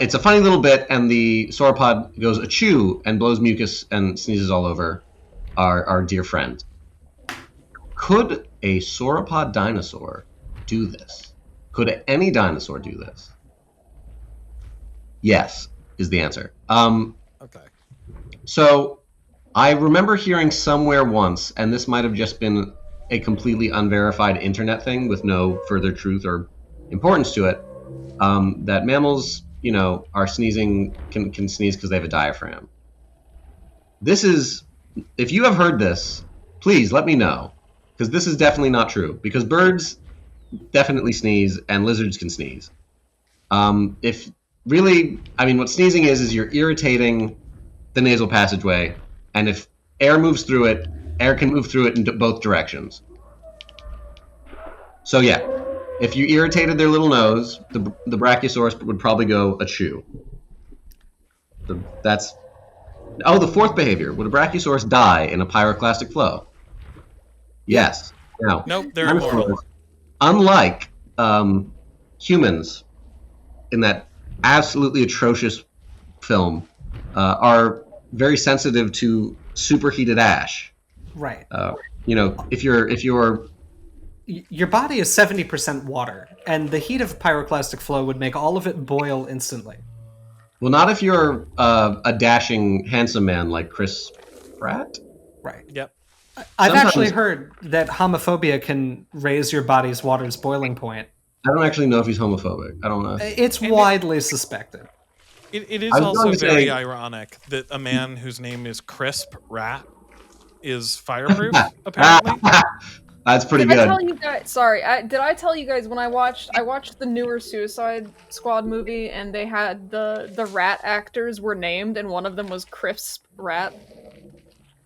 it's a funny little bit, and the sauropod goes achoo and blows mucus and sneezes all over our dear friend. Could a sauropod dinosaur do this? Could any dinosaur do this? Yes, is the answer. Okay. So I remember hearing somewhere once, and this might have just been a completely unverified internet thing with no further truth or importance to it, that mammals, are sneezing, can sneeze because they have a diaphragm. This is, if you have heard this, please let me know, because this is definitely not true, because birds definitely sneeze and lizards can sneeze. If really, what sneezing is you're irritating the nasal passageway, and if air moves through it, air can move through it in both directions. So yeah, if you irritated their little nose, the Brachiosaurus would probably go achoo. That's the fourth behavior. Would a Brachiosaurus die in a pyroclastic flow? Yes. Now, Nope, they're immortal. dinosaurs, unlike humans in that absolutely atrocious film, are very sensitive to superheated ash. Right. If you're Your body is 70% water, and the heat of pyroclastic flow would make all of it boil instantly. well, not if you're a dashing, handsome man like Chris Pratt. Right. Yep. I've Sometimes- actually heard that homophobia can raise your body's water's boiling point. I don't actually know if he's homophobic. I don't know. It's widely suspected. It is I was also going to very say- ironic that a man whose name is Crisp Rat is fireproof, apparently. That's pretty Did I good. tell you guys? Sorry, did I tell you guys when I watched the newer Suicide Squad movie, and they had the rat actors were named, and one of them was Crisp Rat.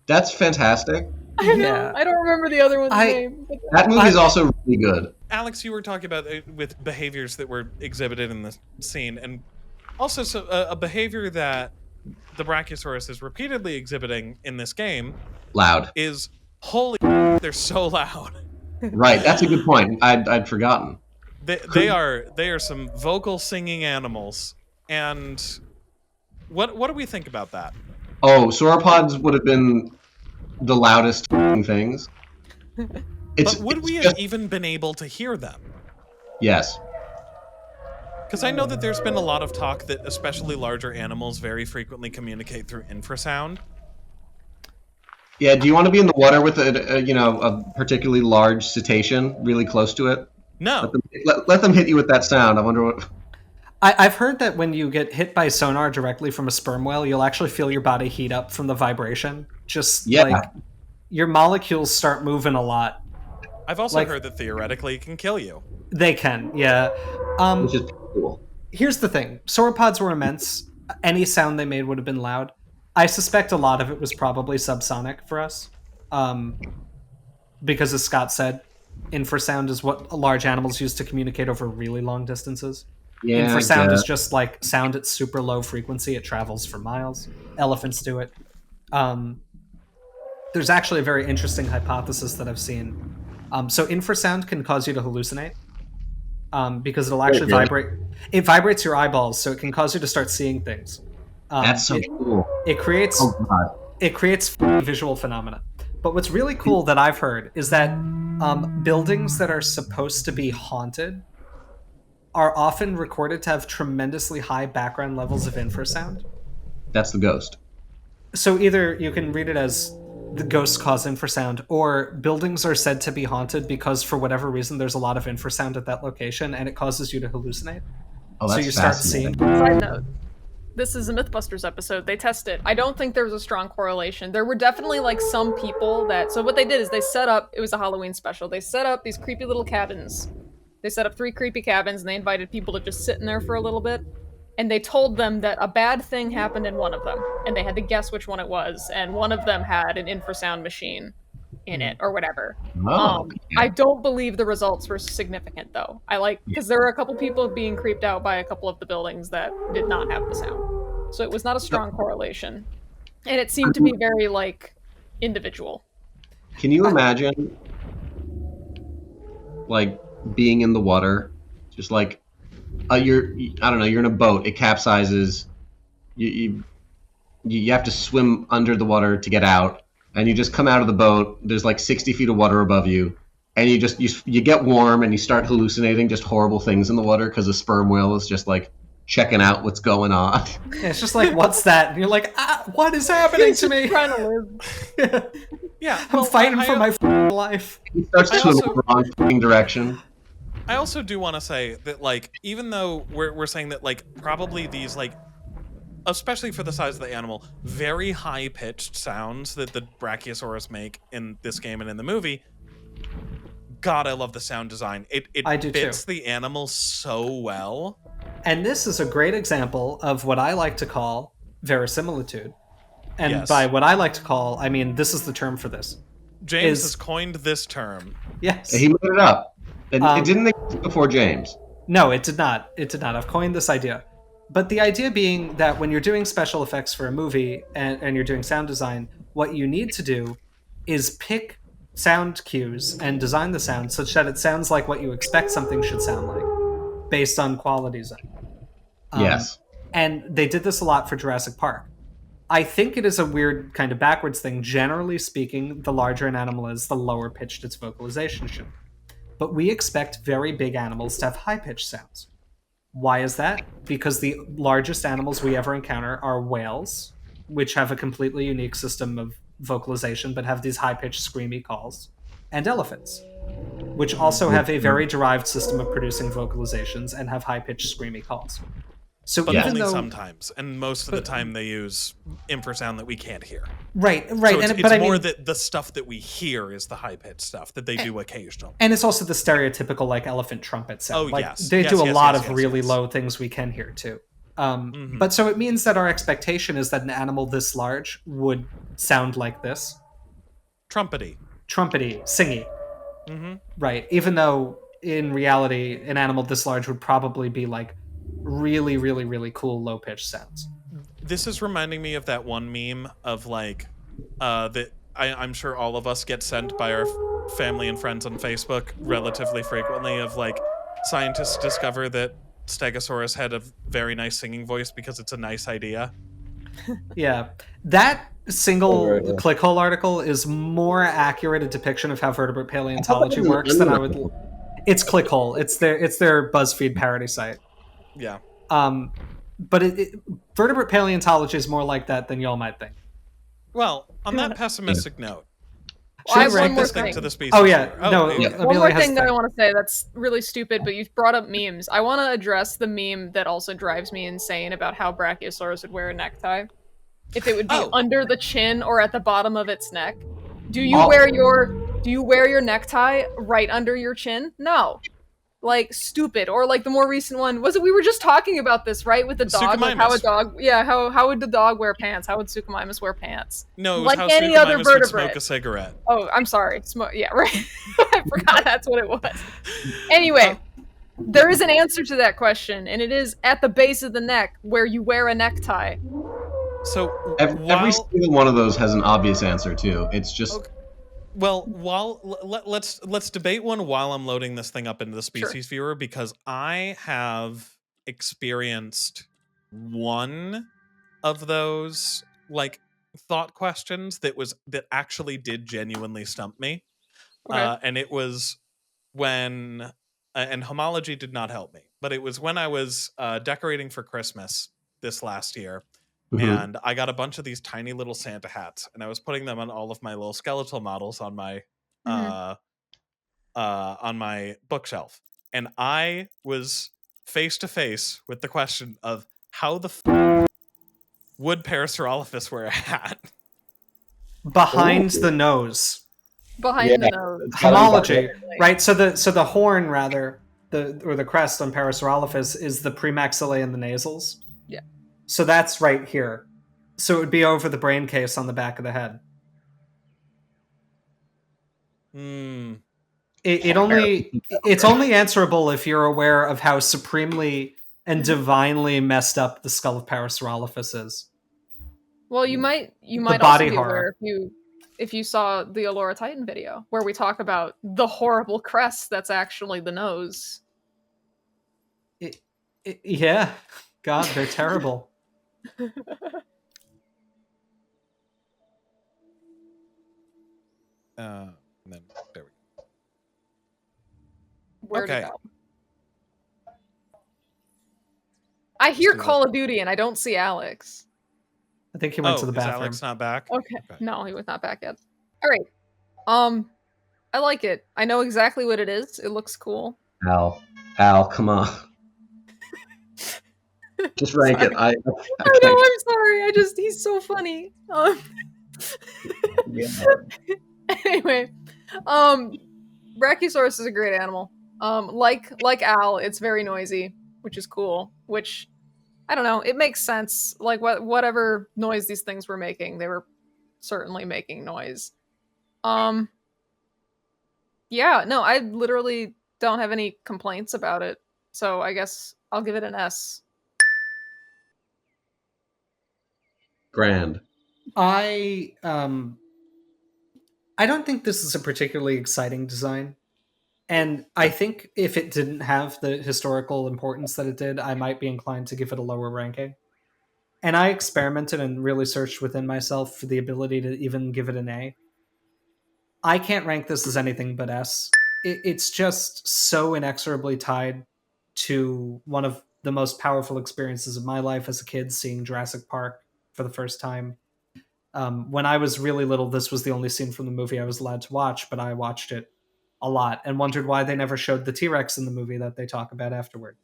That's fantastic. I know. Yeah. I don't remember the other one's name. But That movie is also really good. Alex, you were talking about with behaviors that were exhibited in the scene, and also a behavior that the Brachiosaurus is repeatedly exhibiting in this game Loud. is holy. They're so loud. Right. That's a good point. I'd forgotten. They are some vocal singing animals, and what do we think about that? Oh, sauropods would have been the loudest things. But would we have even been able to hear them? Yes. Because I know that there's been a lot of talk that especially larger animals very frequently communicate through infrasound. Yeah. Do you want to be in the water with a particularly large cetacean really close to it? No. Let them hit you with that sound. I wonder what. I've heard that when you get hit by sonar directly from a sperm whale, you'll actually feel your body heat up from the vibration. Just like your molecules start moving a lot. I've also heard that theoretically it can kill you. They can, yeah. Which is cool. Here's the thing. Sauropods were immense. Any sound they made would have been loud. I suspect a lot of it was probably subsonic for us. Because as Scott said, infrasound is what large animals use to communicate over really long distances. Yeah, Infrasound is just like sound at super low frequency. It travels for miles. Elephants do it. There's actually a very interesting hypothesis that I've seen. So infrasound can cause you to hallucinate because it'll actually vibrate. It vibrates your eyeballs, so it can cause you to start seeing things. That's so cool. It creates God. it creates visual phenomena. But what's really cool that I've heard is that buildings that are supposed to be haunted are often recorded to have tremendously high background levels of infrasound. That's the ghost. So either you can read it as the ghosts cause infrasound, or buildings are said to be haunted because for whatever reason there's a lot of infrasound at that location and it causes you to hallucinate. Oh, So that's you start fascinating. seeing. Side note. This is a Mythbusters episode. They tested. I don't think there was a strong correlation. There were definitely like some people that. So what they did is they set up. It was a Halloween special. They set up these creepy little cabins. They set up 3 creepy cabins and they invited people to just sit in there for a little bit. And they told them that a bad thing happened in one of them, and they had to guess which one it was. And one of them had an infrasound machine in it, or whatever. Oh, I don't believe the results were significant, though. Because there were a couple people being creeped out by a couple of the buildings that did not have the sound. So it was not a strong correlation. And it seemed to be very, individual. Can you imagine, being in the water, just you're in a boat, it capsizes, you have to swim under the water to get out, and you just come out of the boat, there's 60 feet of water above you, and you get warm and you start hallucinating just horrible things in the water because the sperm whale is just checking out what's going on. Yeah, it's just like, what's that? And you're like, what is happening to me? Trying to live. Yeah, I'm fighting for my life. He starts swimming in the wrong fucking direction. I also do want to say that, even though we're saying that, probably these, especially for the size of the animal, very high-pitched sounds that the Brachiosaurus make in this game and in the movie, God, I love the sound design. I do fits too. the animal so well. And this is a great example of what I like to call verisimilitude. And Yes. by what I like to call, I mean, this is the term for this. James Is- has coined this term. Yes. He made it up. It didn't exist before James. No, it did not. It did not. I've coined this idea. But the idea being that when you're doing special effects for a movie and you're doing sound design, what you need to do is pick sound cues and design the sound such that it sounds like what you expect something should sound like based on qualities. Yes. And they did this a lot for Jurassic Park. I think it is a weird kind of backwards thing. Generally speaking, the larger an animal is, the lower pitched its vocalization should be. But we expect very big animals to have high pitched sounds. Why is that? Because the largest animals we ever encounter are whales, which have a completely unique system of vocalization but have these high pitched screamy calls, and elephants, which also have a very derived system of producing vocalizations and have high pitched screamy calls. So But even only though sometimes, and most of the time they use infrasound that we can't hear. right, So and it's but I more mean, that the stuff that we hear is the high pitched stuff that they do occasionally. and it's also the stereotypical like elephant trumpet sound. Oh, Like yes. they Yes, do a yes, lot yes, of yes, really yes. low things we can hear too. But so it means that our expectation is that an animal this large would sound like this, Trumpety. trumpety, singy, Mm-hmm. right? Even though in reality, an animal this large would probably be like really, really, really cool low pitched sounds. This is reminding me of that one meme of like that I'm sure all of us get sent by our family and friends on Facebook relatively frequently of like scientists discover that Stegosaurus had a very nice singing voice because it's a nice idea. Yeah, that single Oh, right, yeah. clickhole article is more accurate a depiction of how vertebrate paleontology was an works than I would. onion. It's clickhole. It's their BuzzFeed parody site. Yeah. But vertebrate paleontology is more like that than y'all might think. Well, on that pessimistic note, Well, I Should have we rank one more this thing thing. to the species. Oh yeah, viewer. no. yeah. Amelia One more has thing that I thing. want to say that's really stupid, but you've brought up memes. I want to address the meme that also drives me insane about how Brachiosaurus would wear a necktie. If it would be Oh. under the chin or at the bottom of its neck. Do you Oh. wear your necktie right under your chin? No. Like stupid. Or like the more recent one, was it we were just talking about this, right? With the dog, like how a Suchomimus. dog how would the dog wear pants? How would Suchomimus wear pants? No, it was Like how any other Suchomimus would vertebrate. smoke a cigarette. Oh, I'm sorry. Yeah, right. I forgot that's what it was. Anyway, there is an answer to that question, and it is at the base of the neck where you wear a necktie. So Every while single one of those has an obvious answer too. It's just Okay. Well, let's debate one while I'm loading this thing up into the species viewer because I have experienced one of those like thought questions that actually did genuinely stump me, Okay. and it was when and homology did not help me, but it was when I was decorating for Christmas this last year. Mhm. And I got a bunch of these tiny little Santa hats, and I was putting them on all of my little skeletal models on my bookshelf. And I was face to face with the question of how the would Parasaurolophus wear a hat? Behind the nose. Behind Yeah. the nose. Homology, Definitely. right? So the horn rather, the crest on Parasaurolophus is the premaxillae and the nasals. Yeah. So that's right here. So it would be over the brain case on the back of the head. Hmm. It's only answerable if you're aware of how supremely and divinely messed up the skull of Parasaurolophus is. Well, you might also body be horror. aware if you saw the Titan video where we talk about the horrible crest that's actually the nose. Yeah, God, they're terrible. And then there we go. Where'd it Okay. go? I hear do this. Call of Duty and I don't see Alex. I think he went to the Is bathroom. Alex not back? Okay. No, he was not back yet. All right. I like it. I know exactly what it is. It looks cool. Al, come on. Just rank it. I I know. can't. I'm sorry. He's so funny. Yeah. Anyway, Brachiosaurus is a great animal. Like Al, it's very noisy, which is cool. Which I don't know. It makes sense. Like whatever noise these things were making, they were certainly making noise. Yeah. No, I literally don't have any complaints about it. So I guess I'll give it an S. Grand. I don't think this is a particularly exciting design. And I think if it didn't have the historical importance that it did, I might be inclined to give it a lower ranking. And I experimented and really searched within myself for the ability to even give it an A. I can't rank this as anything but S. It's just so inexorably tied to one of the most powerful experiences of my life as a kid, seeing Jurassic Park for the first time. When I was really little, this was the only scene from the movie I was allowed to watch, but I watched it a lot and wondered why they never showed the T-Rex in the movie that they talk about afterward.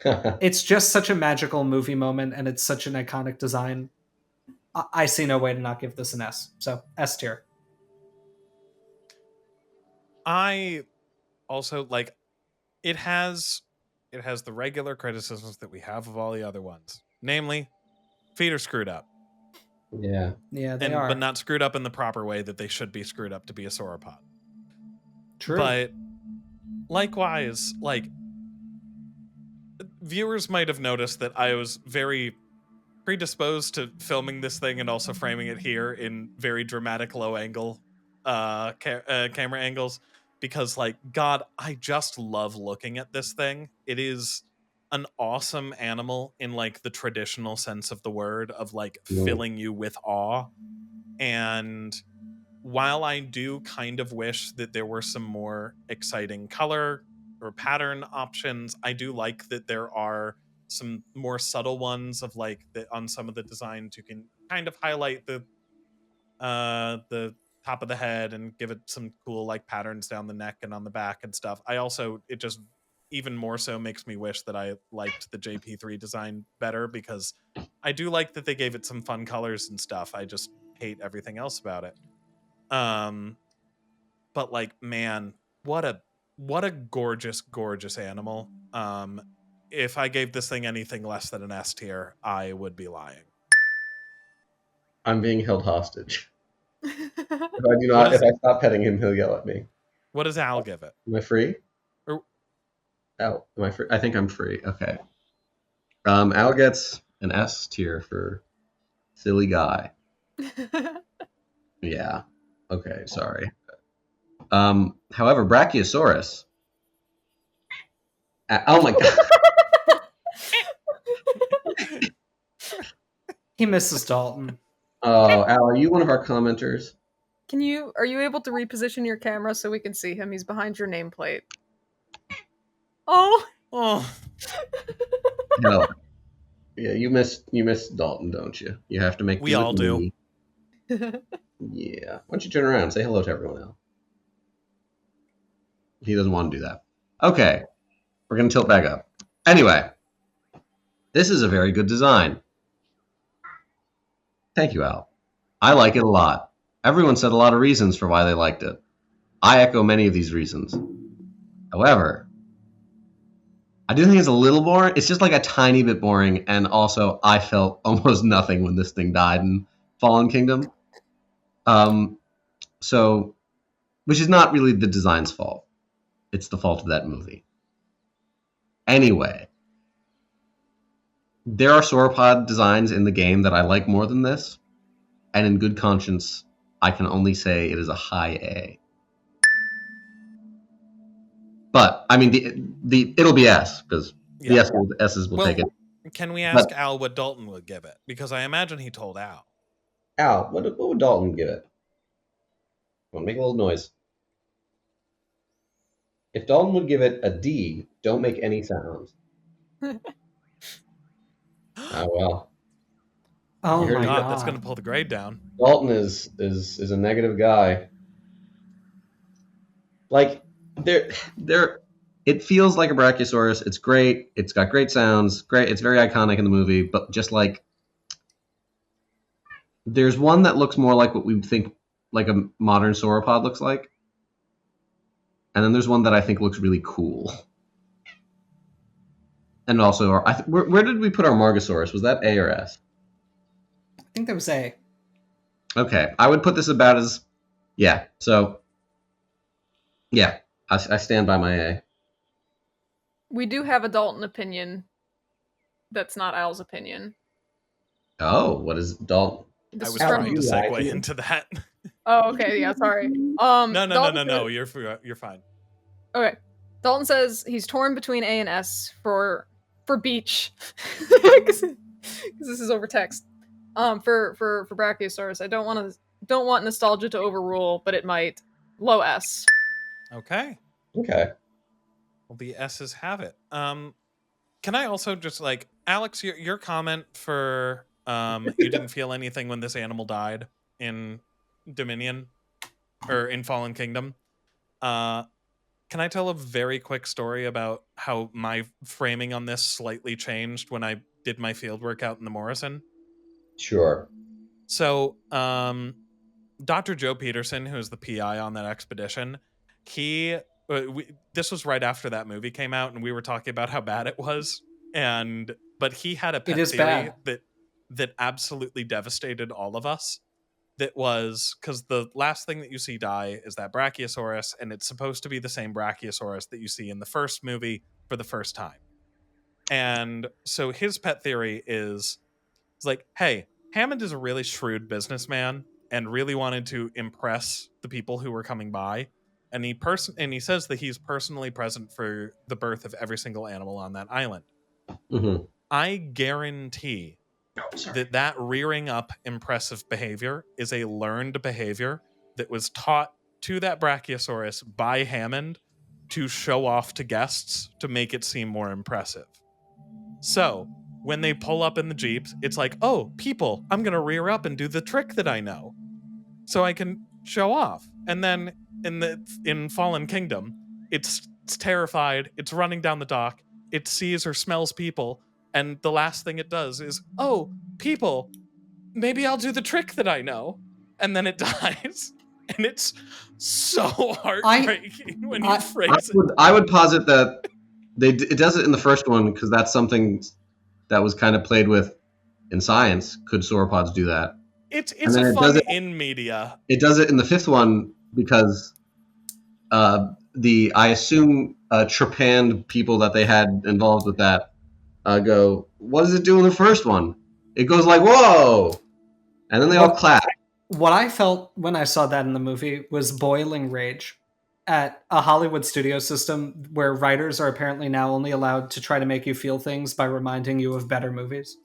It's just such a magical movie moment, and it's such an iconic design. I see no way to not give this an S. So S tier. I also like it has the regular criticisms that we have of all the other ones. Namely, feet are screwed up. Yeah. Yeah, they are. But not screwed up in the proper way that they should be screwed up to be a sauropod. True. But likewise, like viewers might have noticed that I was very predisposed to filming this thing and also framing it here in very dramatic low angle camera angles because like god, I just love looking at this thing. It is an awesome animal in like the traditional sense of the word of like filling you with awe. And while I do kind of wish that there were some more exciting color or pattern options, I do like that there are some more subtle ones of like that on some of the designs you can kind of highlight the top of the head and give it some cool like patterns down the neck and on the back and stuff. I also, it just even more so makes me wish that I liked the JP3 design better because I do like that they gave it some fun colors and stuff. I just hate everything else about it. But like, man, what a gorgeous animal. If I gave this thing anything less than an S tier, I would be lying. I'm being held hostage. If I stop petting him, he'll yell at me. What does Al give it? Am I free? Or, Al, am I free? I think I'm free. Okay. Al gets an S tier for silly guy. Yeah. Okay, sorry. However, Brachiosaurus. Oh my god. He misses Dalton. Oh, Al, are you one of our commenters? Are you able to reposition your camera so we can see him? He's behind your nameplate. Oh. No. Yeah, you miss Dalton, don't you? You have to make. We all do. Yeah. Why don't you turn around and say hello to everyone else? He doesn't want to do that. Okay. We're going to tilt back up. Anyway. This is a very good design. Thank you, Al. I like it a lot. Everyone said a lot of reasons for why they liked it. I echo many of these reasons. However, I do think it's a little boring. It's just like a tiny bit boring, and also I felt almost nothing when this thing died in Fallen Kingdom. So, which is not really the design's fault. It's the fault of that movie. Anyway, there are sauropod designs in the game that I like more than this, and in good conscience, I can only say it is a high A. But I mean, it'll be S because the S's will take it. Can we ask Al what Dalton would give it? Because I imagine he told Al. Al, what would Dalton give it? Come on, make a little noise. If Dalton would give it a D, don't make any sounds. Oh well. Oh my god, that's going to pull the grade down. Dalton is a negative guy. Like it feels like a Brachiosaurus. It's great. It's got great sounds. Great. It's very iconic in the movie. But just like there's one that looks more like what we think like a modern sauropod looks like, and then there's one that I think looks really cool. And also, where did we put our Margosaurus? Was that A or S? I think that was A. Okay, I would put this about as, yeah. So, yeah, I stand by my A. We do have a Dalton opinion that's not Al's opinion. Oh, what is Dalton? This I is was from. trying to You segue lied. into that. Oh, okay. Yeah, sorry. No. Dalton You're fine. Okay. Dalton says he's torn between A and S for beach. Because this is over text. For Brachiosaurus. I don't want nostalgia to overrule, but it might. Low S. Okay. Okay. Well, the S's have it. Can I also just like Alex, your comment for you didn't feel anything when this animal died in Dominion or in Fallen Kingdom? Can I tell a very quick story about how my framing on this slightly changed when I did my fieldwork out in the Morrison? Sure. So, Dr. Joe Peterson, who is the PI on that expedition, this was right after that movie came out, and we were talking about how bad it was. But he had a It pet is theory bad. that absolutely devastated all of us. That was because the last thing that you see die is that Brachiosaurus, and it's supposed to be the same Brachiosaurus that you see in the first movie for the first time. And so his pet theory is like, hey, Hammond is a really shrewd businessman and really wanted to impress the people who were coming by. And he says that he's personally present for the birth of every single animal on that island. Mm-hmm. I guarantee that rearing up impressive behavior is a learned behavior that was taught to that Brachiosaurus by Hammond to show off to guests to make it seem more impressive. So when they pull up in the Jeeps, it's like, oh, people, I'm going to rear up and do the trick that I know so I can show off. And then in Fallen Kingdom, it's terrified. It's running down the dock. It sees or smells people. And the last thing it does is, oh, people, maybe I'll do the trick that I know. And then it dies. And it's so heartbreaking when you phrase it. I would posit that it does it in the first one because that's something that was kind of played with in science. Could sauropods do that? It's a fun in media. It does it in the fifth one because I assume trepanned people that they had involved with that go, what does it do in the first one? It goes like, whoa! And then they all clap. What I felt when I saw that in the movie was boiling rage at a Hollywood studio system where writers are apparently now only allowed to try to make you feel things by reminding you of better movies.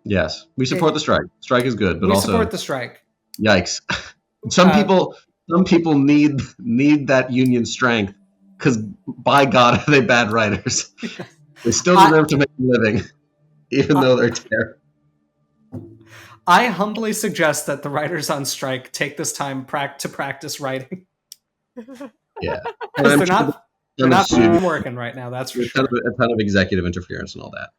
Yes, we support the strike. Strike is good, but we also support the strike. Yikes! Some people need that union strength because, by God, are they bad writers? They still deserve to make a living, even though they're terrible. I humbly suggest that the writers on strike take this time to practice writing. Yeah, because they're not working right now. That's for sure. A ton of executive interference and all that.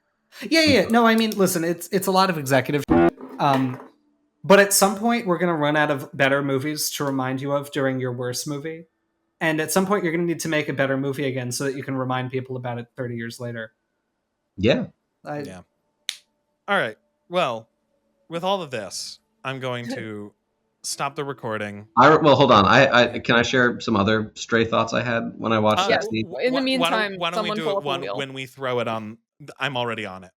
Yeah. No, I mean, listen, it's a lot of executive. But at some point, we're going to run out of better movies to remind you of during your worst movie. And at some point, you're going to need to make a better movie again so that you can remind people about it 30 years later. Yeah. Yeah. All right. Well, with all of this, I'm going to stop the recording. Well, hold on. I can I share some other stray thoughts I had when I watched that scene? In the meantime, why don't we do it when we throw it on? I'm already on it.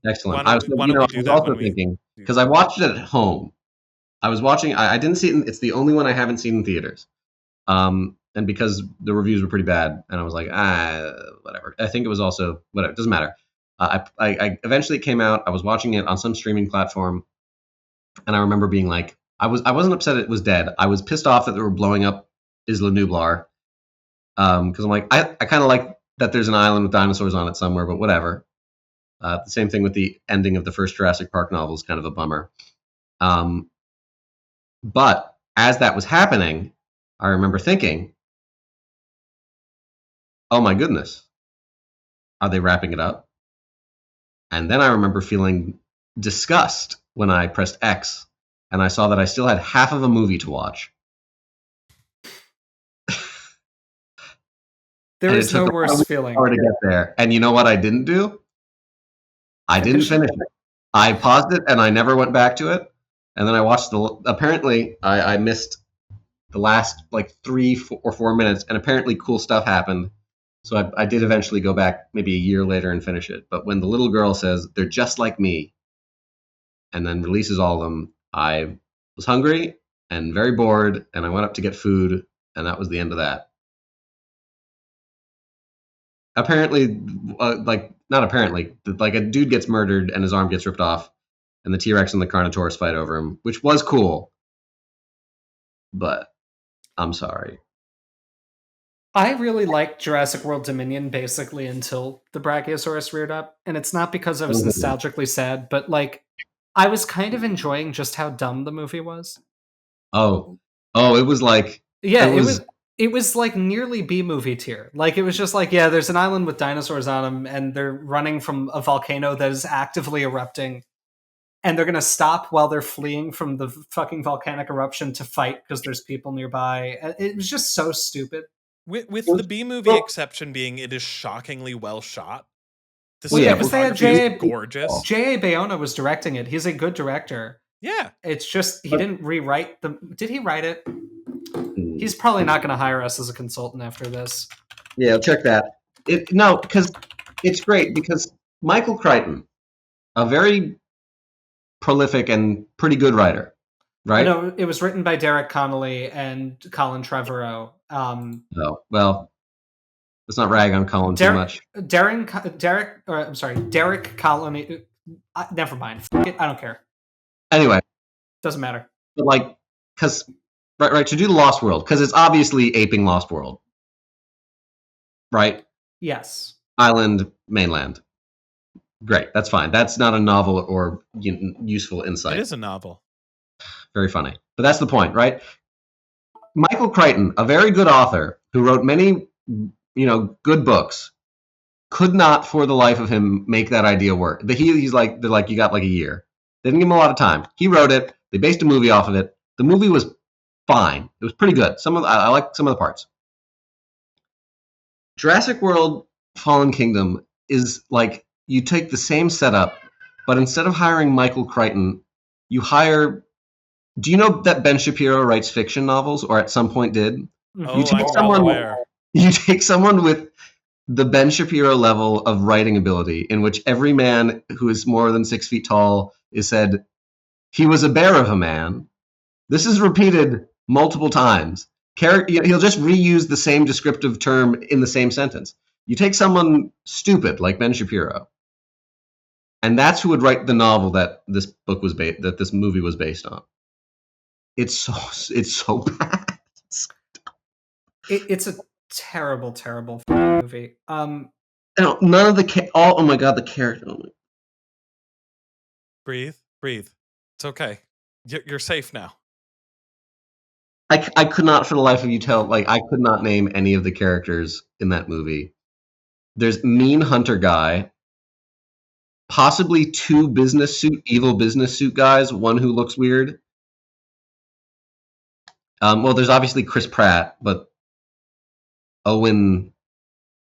Excellent. I was also thinking, because I watched it at home. I was watching. I didn't see it. It's the only one I haven't seen in theaters. And because the reviews were pretty bad, and I was like, whatever. I think it was also whatever. It doesn't matter. I eventually came out. I was watching it on some streaming platform, and I remember being like, I wasn't upset it was dead. I was pissed off that they were blowing up Isla Nublar. Because I'm like, I kind of like that there's an island with dinosaurs on it somewhere, but whatever. The same thing with the ending of the first Jurassic Park novel is kind of a bummer. But as that was happening, I remember thinking, oh my goodness, are they wrapping it up? And then I remember feeling disgust when I pressed X and I saw that I still had half of a movie to watch. There is no worse feeling. To get there. And you know what I didn't do? I didn't finish it. I paused it and I never went back to it. And then I watched apparently I missed the last like 3 or 4 minutes, and apparently cool stuff happened. So I did eventually go back maybe a year later and finish it. But when the little girl says, they're just like me, and then releases all of them. I was hungry and very bored, and I went up to get food, and that was the end of that. Apparently, not apparently, like a dude gets murdered and his arm gets ripped off, and the T-Rex and the Carnotaurus fight over him, which was cool. But I'm sorry. I really liked Jurassic World Dominion basically until the Brachiosaurus reared up, and it's not because I was nostalgically sad, but like I was kind of enjoying just how dumb the movie was. Oh, it was like it was like nearly B-movie tier. Like it was just like, yeah, there's an island with dinosaurs on them, and they're running from a volcano that is actively erupting, and they're gonna stop while they're fleeing from the fucking volcanic eruption to fight because there's people nearby. It was just so stupid. With the B-movie exception being it is shockingly well shot. The because they had gorgeous. J.A. Bayona was directing it. He's a good director. Yeah. It's just he didn't rewrite the... Did he write it? He's probably not going to hire us as a consultant after this. Yeah, check that. No, because it's great because Michael Crichton, a very prolific and pretty good writer, right? No, it was written by Derek Connolly and Colin Trevorrow. Oh, well, let's not rag on Colin too much. Derek Connolly. Never mind. I don't care. Anyway, doesn't matter. But like, because right to do the Lost World, because it's obviously aping Lost World, right? Yes. Island, mainland. Great, that's fine. That's not a novel or useful insight. It is a novel. Very funny, but that's the point, right? Michael Crichton, a very good author who wrote many, good books, could not for the life of him make that idea work. He's like, they're like, you got like a year. They didn't give him a lot of time. He wrote it. They based a movie off of it. The movie was fine. It was pretty good. I liked some of the parts. Jurassic World Fallen Kingdom is like, you take the same setup, but instead of hiring Michael Crichton, you hire... Do you know that Ben Shapiro writes fiction novels, or at some point did? Oh, you take someone with the Ben Shapiro level of writing ability, in which every man who is more than 6 feet tall is said, he was a bear of a man. This is repeated multiple times. He'll just reuse the same descriptive term in the same sentence. You take someone stupid like Ben Shapiro, and that's who would write the novel that this book was that this movie was based on. It's so bad. It's a terrible, terrible movie. None of the oh my god, the character. Oh Breathe. It's okay. You're safe now. I could not for the life of you tell. Like, I could not name any of the characters in that movie. There's mean hunter guy, possibly two evil business suit guys. One who looks weird. Well, there's obviously Chris Pratt, but Owen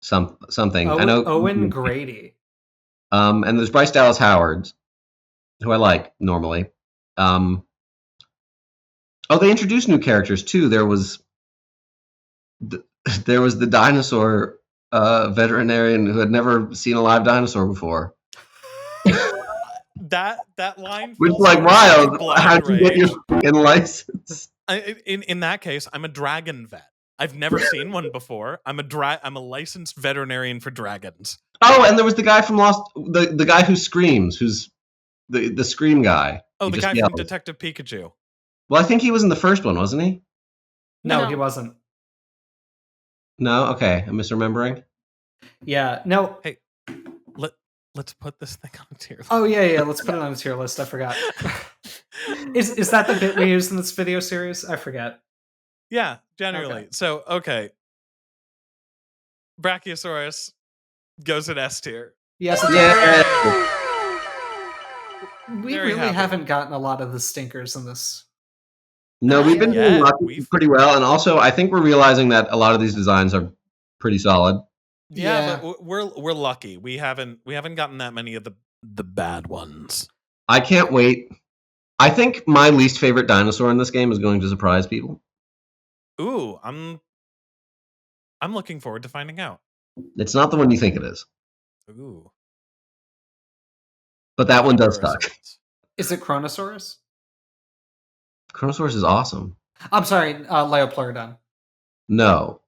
something. I know Owen Grady. And there's Bryce Dallas Howard, who I like normally. They introduced new characters too. There was the dinosaur veterinarian who had never seen a live dinosaur before. that line, which like wild. How'd you get your fucking license? In that case, I'm a dragon vet. I've never seen one before. I'm a licensed veterinarian for dragons. Oh, and there was the guy from Lost, the guy who screams, who's the scream guy. Oh, the guy from Detective Pikachu. Well, I think he was in the first one, wasn't he? No, he wasn't. No? Okay, I'm misremembering. Yeah, no. Hey, let's put this thing on a tier list. Oh, yeah, let's put it on a tier list. I forgot. Is that the bit we used in this video series? I forget. Yeah, generally. Okay. So, okay. Brachiosaurus goes in S tier. Yes. Yeah. We really haven't gotten a lot of the stinkers in this. No, we've been doing pretty well, and also I think we're realizing that a lot of these designs are pretty solid. Yeah, but we're lucky. We haven't gotten that many of the bad ones. I can't wait. I think my least favorite dinosaur in this game is going to surprise people. Ooh, I'm looking forward to finding out. It's not the one you think it is. Ooh. But that one does suck. Is it Kronosaurus? Kronosaurus is awesome. I'm sorry, Leopleurodon. No.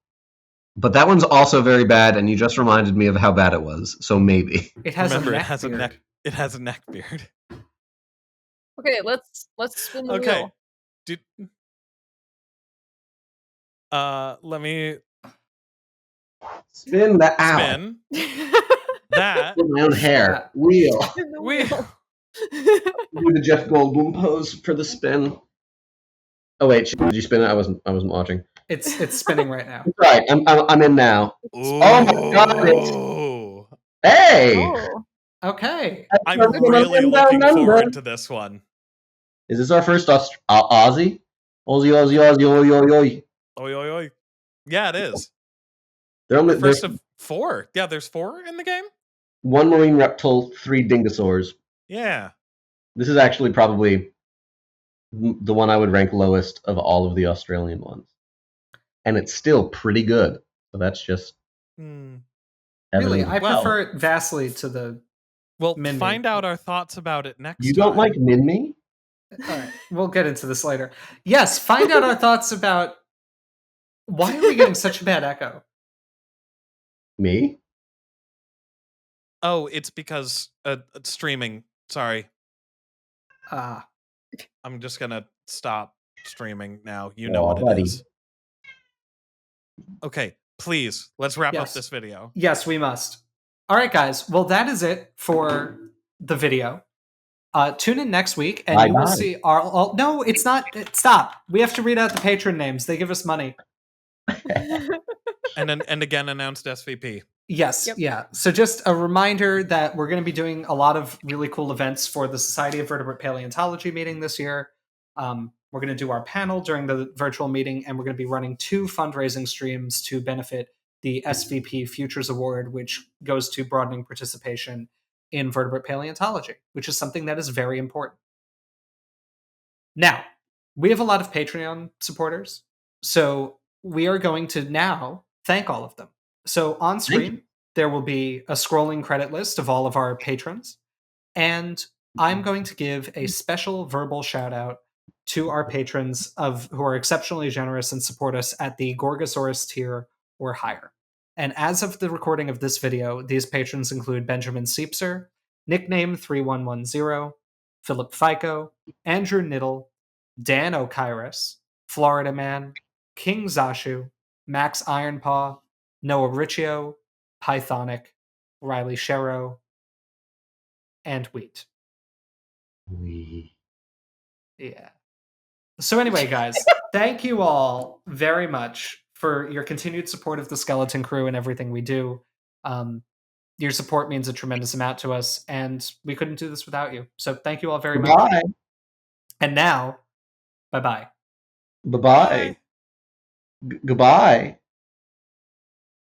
But that one's also very bad, and you just reminded me of how bad it was, so maybe. It has Remember, a it neck has a beard. neck. It has a neck beard. Okay, let's spin the Okay. wheel. Did, let me Spin that out. spin that. My own hair. Wheel. Spin the We- wheel. Do the Jeff Goldblum pose for the spin. Oh wait, did you spin it? I wasn't watching. It's spinning right now. Right, I'm in now. Ooh. Oh my god! Hey, Oh. Okay. I'm really looking forward to this one. Is this our first Aussie? Aussie, oi, oi, oi. Oi, oi, oi. Yeah, it is. They're only, First there's of 4. Yeah, there's 4 in the game? one marine reptile, 3 dingosaurs. Yeah. This is actually probably the one I would rank lowest of all of the Australian ones. And it's still pretty good. So that's just Hmm. Really, evidence. I Well- prefer it vastly to the. Well, Minmi. find out our thoughts about it next You time. don't like Minmi? All right, we'll get into this later. Yes, find out our thoughts about. Why are we getting such a bad echo? Me? Oh, it's because streaming. Sorry. Ah, I'm just going to stop streaming now. You know Aw, what it buddy. is. Okay, please, let's wrap up Yes. this video. yes, we must. All right, guys. Well, that is it for the video. Tune in next week, and you will Bye-bye. see our. No, it's not. Stop. We have to read out the patron names. They give us money. And again, announced SVP. Yes, Yep. yeah. So just a reminder that we're going to be doing a lot of really cool events for the Society of Vertebrate Paleontology meeting this year. We're going to do our panel during the virtual meeting, and we're going to be running 2 fundraising streams to benefit the SVP Futures Award, which goes to broadening participation in vertebrate paleontology, which is something that is very important. Now, we have a lot of Patreon supporters, so we are going to now thank all of them. So on Thank screen, there will be a scrolling credit list of all of our patrons, and I'm going to give a special verbal shout out to our patrons who are exceptionally generous and support us at the Gorgosaurus tier or higher. And as of the recording of this video, these patrons include Benjamin Seepser, nickname 3110, Philip Fico, Andrew Niddle, Dan O'Kyrus, Florida Man, King Zashu, Max Ironpaw, Noah Riccio, Pythonic, Riley Sherrow, and Wheat. Yeah. So anyway, guys, thank you all very much for your continued support of the Skeleton Crew and everything we do. Your support means a tremendous amount to us, and we couldn't do this without you. So thank you all very much. Bye. And now, bye-bye. Bye-bye. Goodbye.